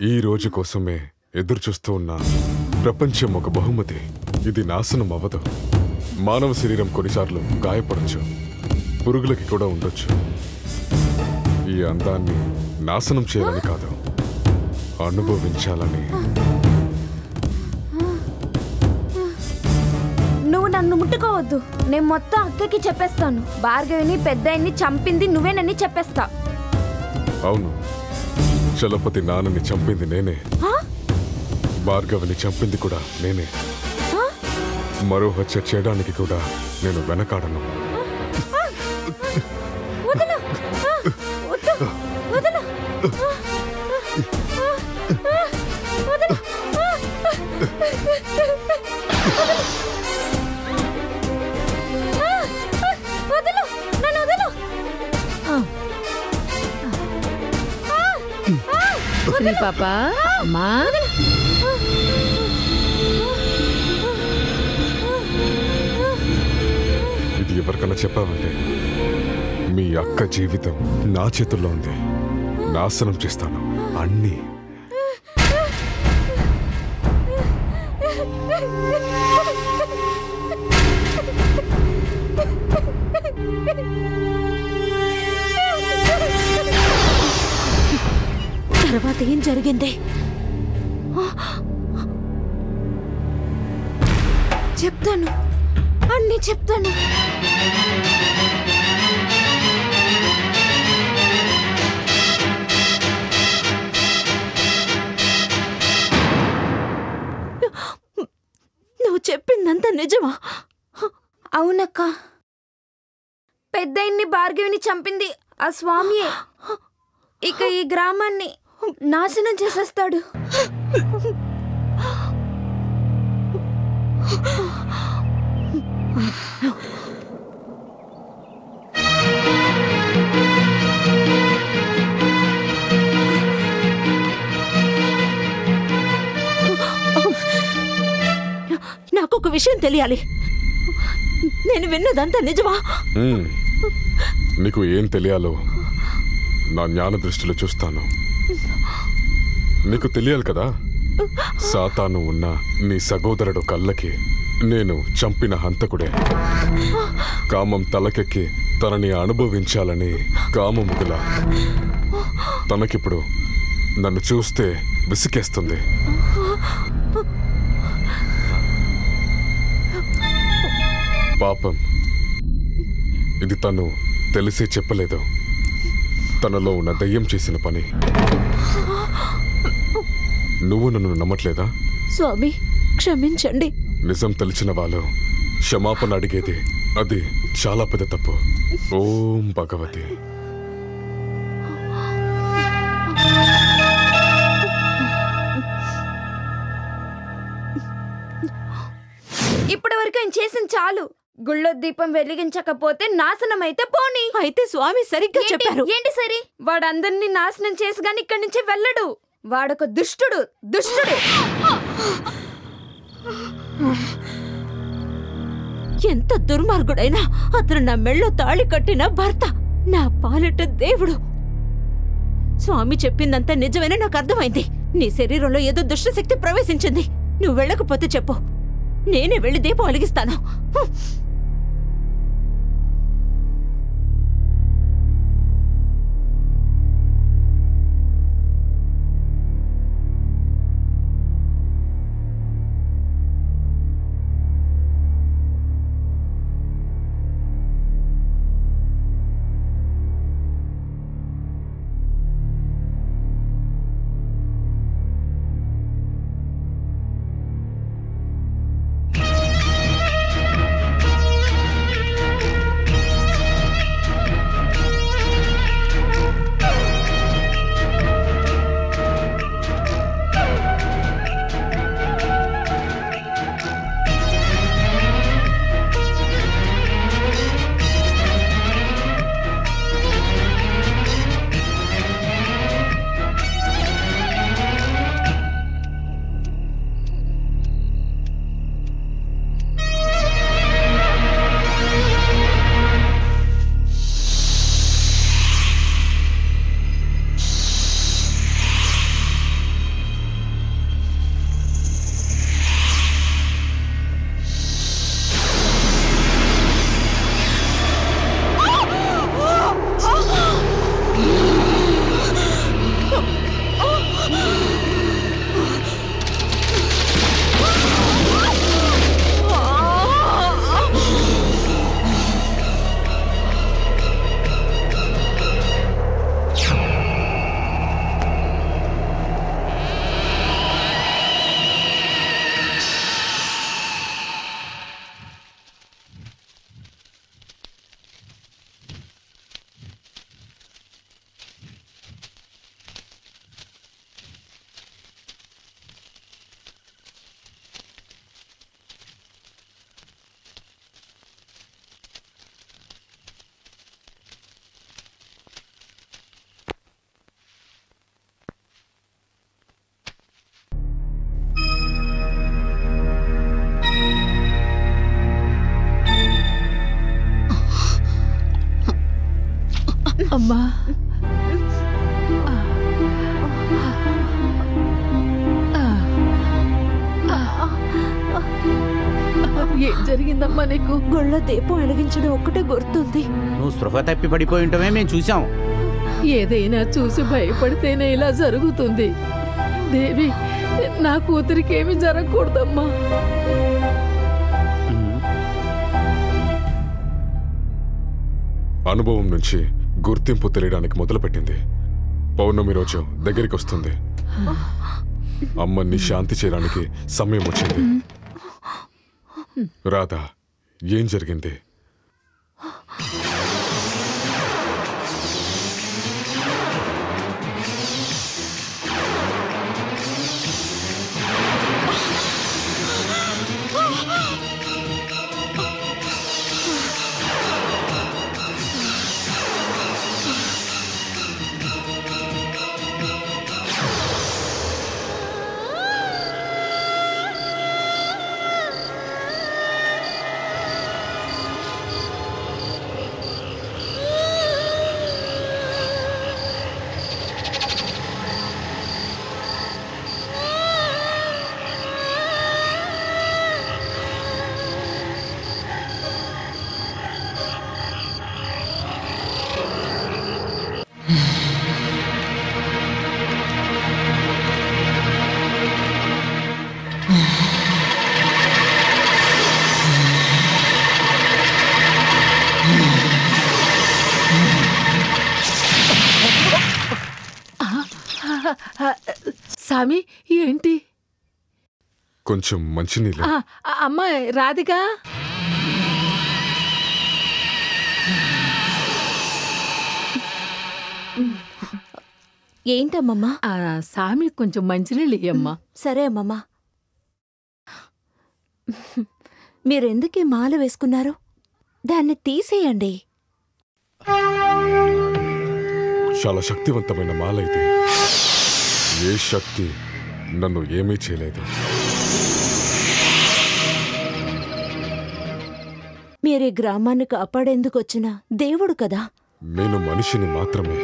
ఈ రోజు కోసమే ఎదురు చూస్తూ ఉన్న ప్రపంచం ఒక బహుమతి. ఇది నాశనం అవ్వదు. మానవ శరీరం కొన్నిసార్లు గాయపడచ్చు, పురుగులకి కూడా ఉండొచ్చు. ఈ అందాన్ని నాశనం చేయాలని కాదు, అనుభవించాలని. నువ్వు నన్ను ముట్టుకోవద్దు. నేను మొత్తం అక్కకి చెప్పేస్తాను. భార్గవిని పెద్దయ్యని చంపింది నువ్వేనని చెప్పేస్తా. అవును, చలపతి నాన్నని చంపింది నేనే, భార్గవిని చంపింది కూడా నేనే. మరో హత్య చేయడానికి కూడా నేను వెనకాడను. వదలు. వద్దు. వదలు. వదలు. వదలు. నన్ను వదలు. శ్రీ పాప, అమ్మా. ఇది ఎవరికన్నా చెప్పావంటే మీ అక్క జీవితం నా చేతుల్లో ఉంది. నాశనం చేస్తాను అన్నీ. తర్వాత ఏం జరిగింది? చెప్తాను, అన్నీ చెప్తాను. నువ్వు చెప్పిందంతా నిజమా? అవునక్క, పెద్దయ్యని భార్గవిని చంపింది ఆ స్వామియే. ఇక ఈ గ్రామాన్ని నాశనం చేసేస్తాడు. నాకు ఒక విషయం తెలియాలి. నేను విన్నదంతా నిజమా? నీకు ఏం తెలియాలో నా జ్ఞాన దృష్టిలో చూస్తాను. నీకు తెలియాలి కదా, సాతాను ఉన్న నీ సహోదరుడు కళ్ళకి నేను చంపిన హంతకుడే. కామం తలకెక్కి తనని అనుభవించాలని కామముగుల తనకిప్పుడు నన్ను చూస్తే విసికేస్తుంది. పాపం, ఇది తను తెలిసే చెప్పలేదు. తనలో ఉన్న దయ్యం చేసిన పని. నువ్వు నన్ను నమ్మట్లేదా? స్వామి, క్షమించండి. నిజం తెలిసిన వాళ్ళు క్షమాపణ అడిగేది అది చాలా పెద్ద తప్పు. ఓం భగవతి. ఇప్పటి వరకు ఆయన చేసిన చాలు. గుళ్ళో దీపం వెలిగించకపోతే నాశనం అయితే పోనీ. అయితే స్వామి సరిగ్గా చెప్పారు. ఏంటి సరి? వాడందరినీ నాశనం చేసి గాని ఇక్కడి నుంచి వెళ్ళడు. వాడొక దుష్టుడు. దుష్టుడు. ఎంత దుర్మార్గుడైనా అతను నా మెళ్ళో తాళి కట్టిన భర్త, నా పాలిట దేవుడు. స్వామి చెప్పిందంతా నిజమేనా నాకు అర్థమైంది. నీ శరీరంలో ఏదో దుష్టశక్తి ప్రవేశించింది. నువ్వు వెళ్ళకపోతే చెప్పు, నేనే వెళ్ళి దీపం వెలిగిస్తాను. అమ్మా ఏం జరిగిందమ్మా నీకు? గుళ్ళో దీపం వెలిగించడం ఒక్కటే గుర్తుంది. నువ్వు స్పృహ తప్పి పడిపోయి ఉంటామే మేము చూసాం. ఏదైనా చూసి భయపడితేనే ఇలా జరుగుతుంది. దేవి, నా కూతురికి ఏమి జరగకూడదమ్మా. అనుభవం నుంచి గుర్తింపు తెలియడానికి మొదలుపెట్టింది. పౌర్ణమి రోజు దగ్గరికి వస్తుంది. అమ్మని శాంతి చేయడానికి సమయం వచ్చింది. రాధా, ఏం జరిగింది? సామి, ఏంటి? కొంచెం మంచినీళ్ళు. అమ్మా రాధికా, ఏంటమ్మమ్మా? సామి కొంచెం మంచినీళ్ళు ఇయ్యమ్మా. సరే అమ్మమ్మా. మీరెందుకు ఈ మాల వేసుకున్నారు? దాన్ని తీసేయండి. చాలా శక్తివంతమైన మాల ఇది. ఏ శక్తి నన్ను ఏమీ చేయలేదు. మీరే గ్రామాన్ని కాపాడేందుకు వచ్చిన దేవుడు కదా. నేను మనిషిని మాత్రమే.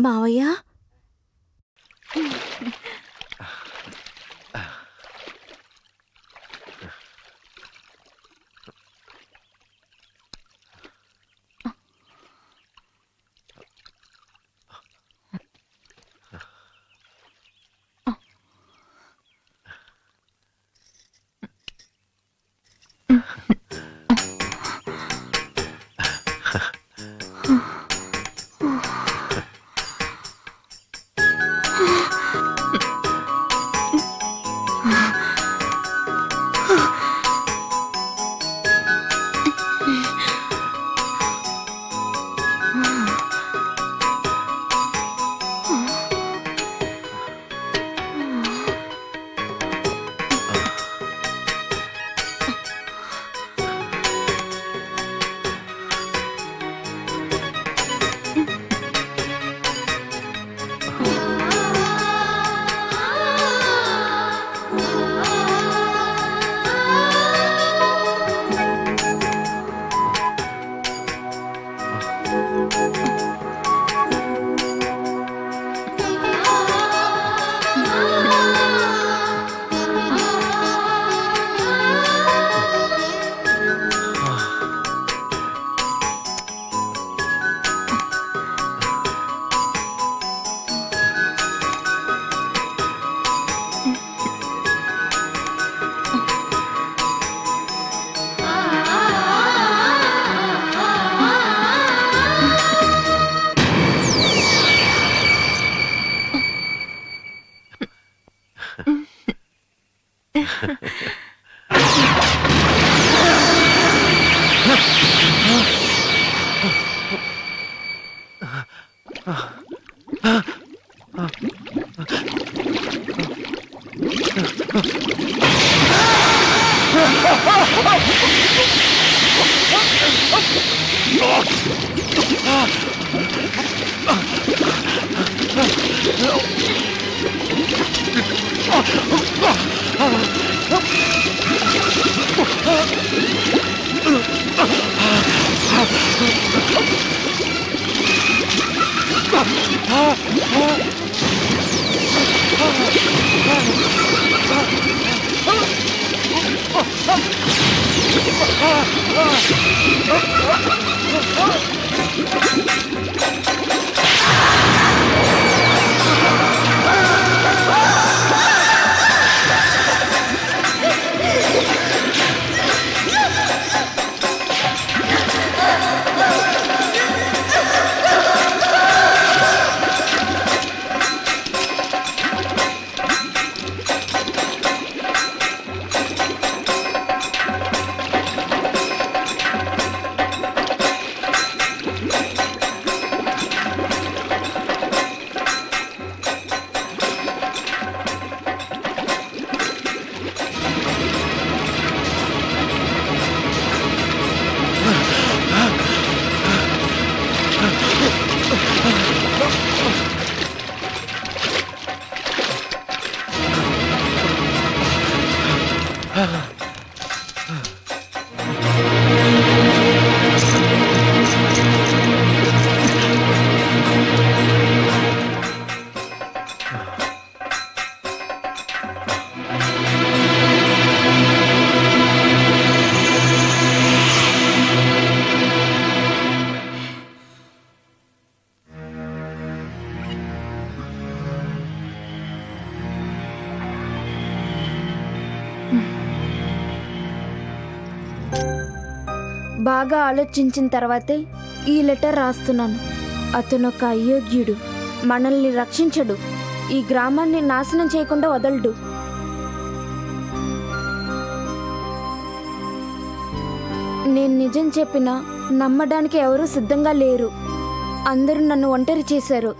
మావయ్య, బాగా ఆలోచించిన తర్వాతే ఈ లెటర్ రాస్తున్నాను. అతను ఒక అయోగ్యుడు, మనల్ని రక్షించడు, ఈ గ్రామాన్ని నాశనం చేయకుండా వదలడు. నేను నిజం చెప్పినా నమ్మడానికి ఎవరూ సిద్ధంగా లేరు. అందరూ నన్ను ఒంటరి చేశారు.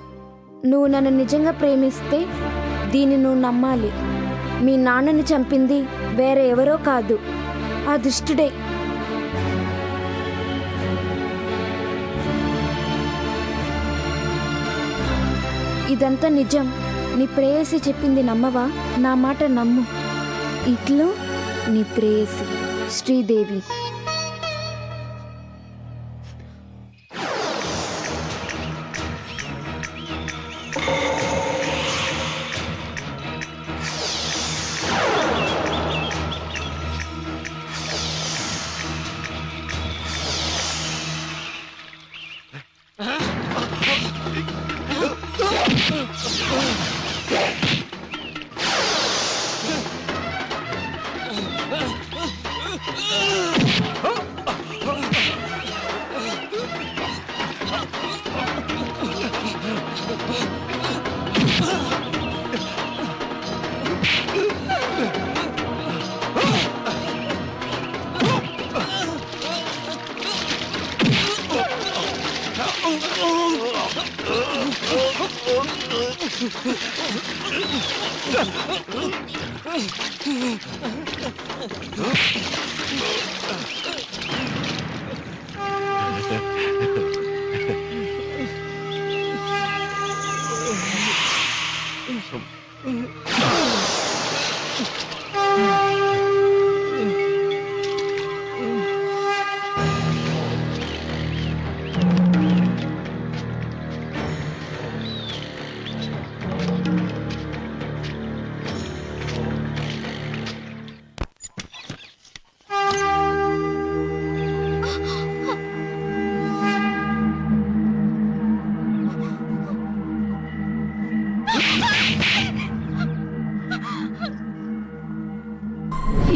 నువ్వు నన్ను నిజంగా ప్రేమిస్తే దీన్ని నువ్వు నమ్మాలి. మీ నాన్నని చంపింది వేరే ఎవరో కాదు, ఆ దుష్టుడే. ఇదంతా నిజం. నీ ప్రేయసి చెప్పింది నమ్మవా? నా మాట నమ్ము. ఇట్లు నీ ప్రేయసి శ్రీదేవి.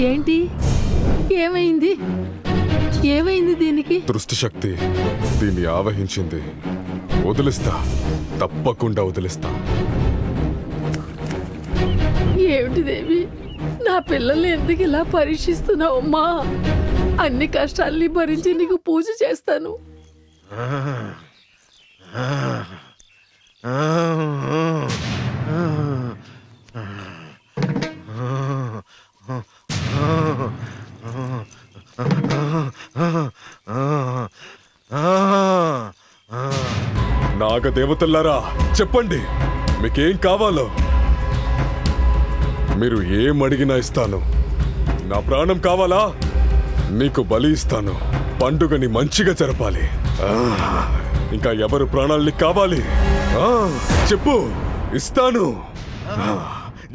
ఏంటి? ఏమైంది? ఏమైంది దీనికి? దృష్టి శక్తి దీన్ని ఆవహించింది. వదిలిస్తా, తప్పకుండా వదిలిస్తా. ఏమిటి దేవి, నా పిల్లల్ని ఎందుకు ఇలా పరీక్షిస్తున్నావు అమ్మా? అన్ని కష్టాల్ని భరించి నీకు పూజ చేస్తాను. నాగదేవతల్లారా, చెప్పండి మీకేం కావాలో. మీరు ఏం అడిగినా ఇస్తాను. నా ప్రాణం కావాలా? నీకు బలి ఇస్తాను. పండుగని మంచిగా జరపాలి. ఇంకా ఎవరు ప్రాణాలని కావాలి? చెప్పు, ఇస్తాను.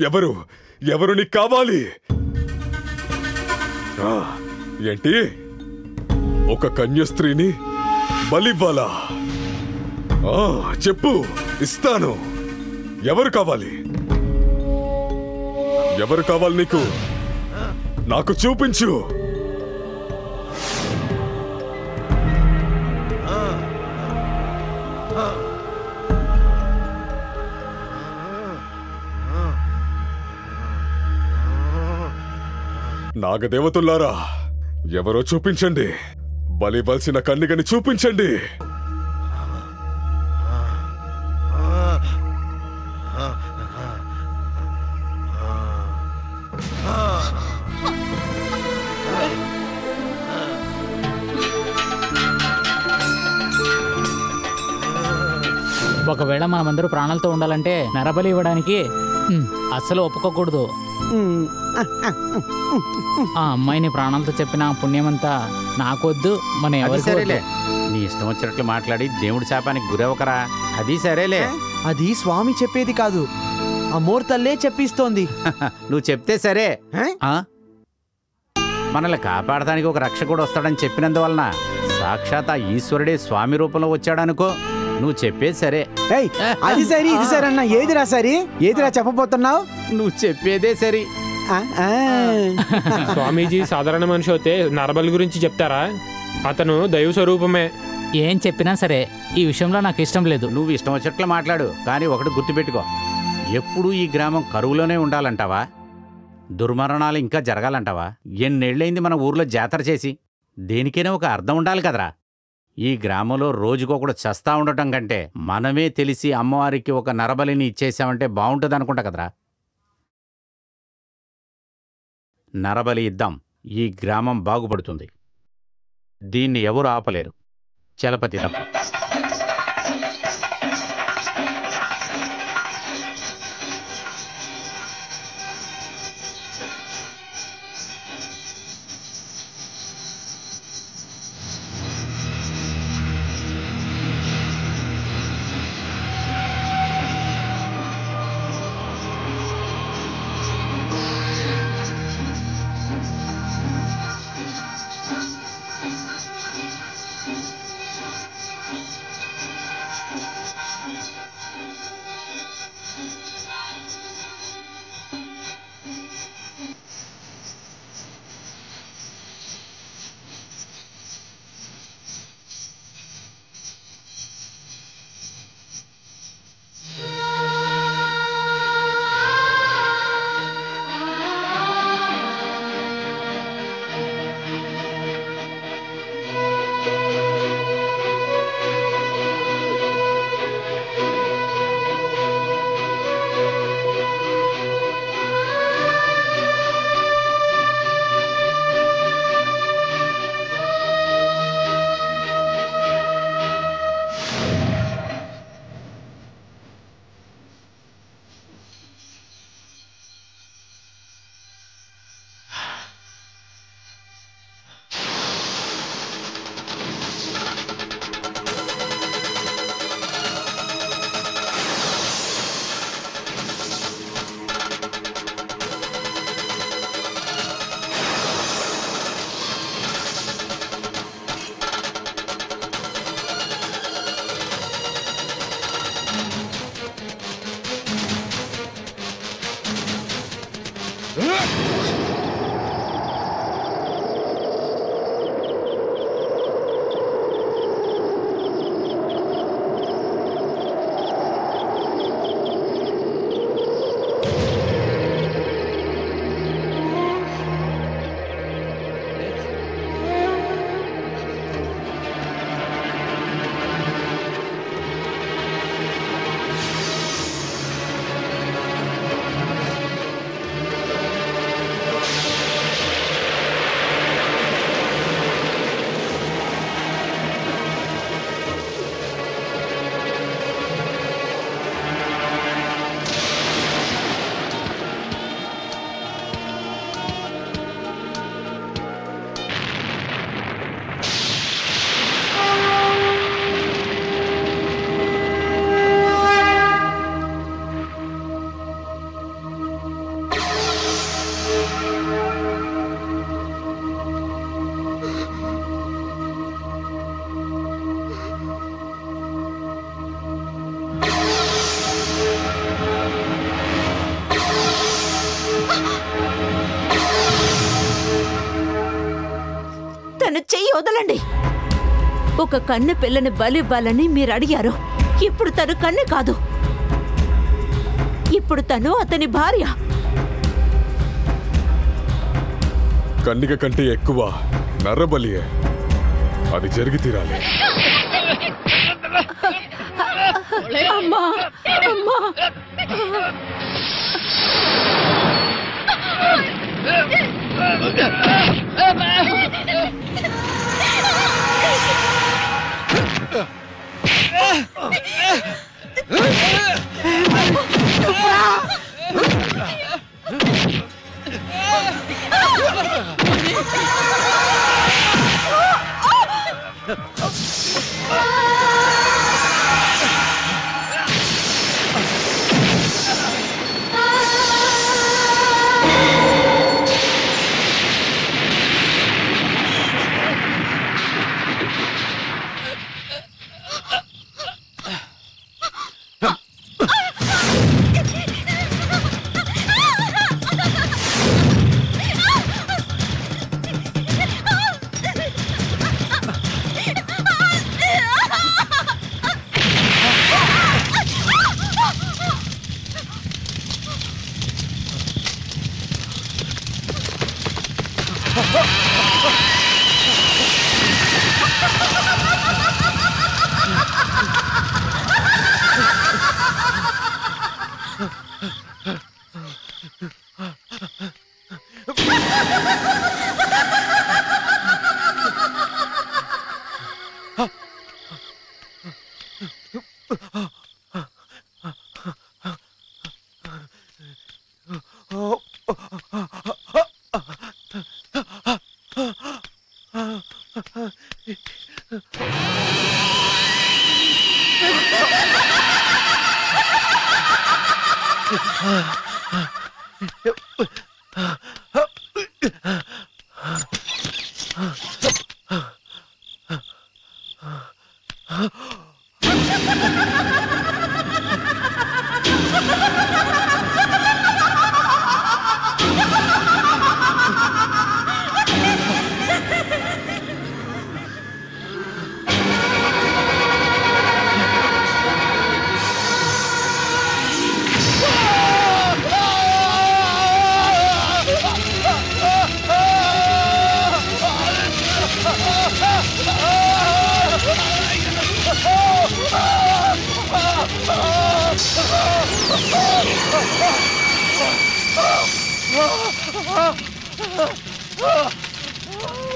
ఎవరు ఎవరు నీకు కావాలి? ఏంటి, ఒక కన్య స్త్రీని బలివ్వాలా? చెప్పు, ఇస్తాను. ఎవరు కావాలి? ఎవరు కావాలి నీకు? నాకు చూపించు. నాగదేవతుల్లారా, ఎవరో చూపించండి. బలివలసిన కన్నికని చూపించండి. ఒకవేళ మనమందరూ ప్రాణాలతో ఉండాలంటే నరబలి ఇవ్వడానికి అస్సలు ఒప్పుకోకూడదు. ఆ అమ్మాయిని ప్రాణాలతో చెప్పిన పుణ్యమంతా నాకొద్దు, మన ఎవరు సరేలే. నీ ఇష్టం వచ్చినట్లు మాట్లాడి దేవుడి శాపానికి గురవకరా. అది సరేలే. అది స్వామి చెప్పేది కాదు, అమూర్తల్లే చెప్పిస్తోంది. నువ్వు చెప్తే సరే. మనల్ని కాపాడటానికి ఒక రక్షకుడు వస్తాడని చెప్పినందువలన సాక్షాత్ ఆ ఈశ్వరుడే స్వామి రూపంలో వచ్చాడనుకో. నువ్వు చెప్పేది సరే. అది సరే, ఇది సరే అన్న. ఏదిరా సరే? ఏదిరా చెప్పబోతున్నావు? నువ్వు చెప్పేదే సరే. స్వామీజీ సాధారణ మనిషి అయితే నరబలి గురించి చెప్తారా? అతను దైవ స్వరూపమే. ఏం చెప్పినా సరే ఈ విషయంలో నాకు ఇష్టం లేదు. నువ్వు ఇష్టం వచ్చేట్లు మాట్లాడు, కానీ ఒకటి గుర్తుపెట్టుకో, ఎప్పుడూ ఈ గ్రామం కరువులోనే ఉండాలంటావా? దుర్మరణాలు ఇంకా జరగాలంటావా? ఎన్నేళ్ళైంది మన ఊర్లో జాతర చేసి? దేనికైనా ఒక అర్థం ఉండాలి కదరా. ఈ గ్రామంలో రోజుకొకడు చస్తా ఉండటం కంటే మనమే తెలిసి అమ్మవారికి ఒక నరబలిని ఇచ్చేసామంటే బాగుంటుంది అనుకుంటా కదరా. నరబలి ఇద్దాం, ఈ గ్రామం బాగుపడుతుంది. దీన్ని ఎవరు ఆపలేరు. చలపతి తప్ప. తన చెయ్యి వదలండి. ఒక కన్నె పిల్లని బలివ్వాలని మీరు అడిగారు. ఇప్పుడు తను కన్నె కాదు, ఇప్పుడు తను అతని భార్య. కన్నిక కంటే ఎక్కువ నర్రబలియే. అది జరిగి తీరాలి. అమ్మా అమ్మా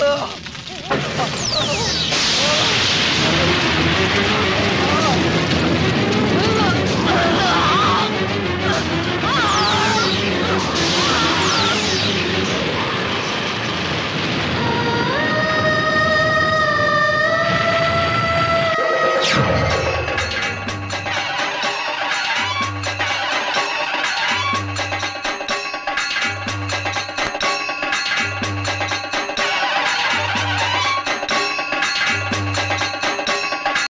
Oh!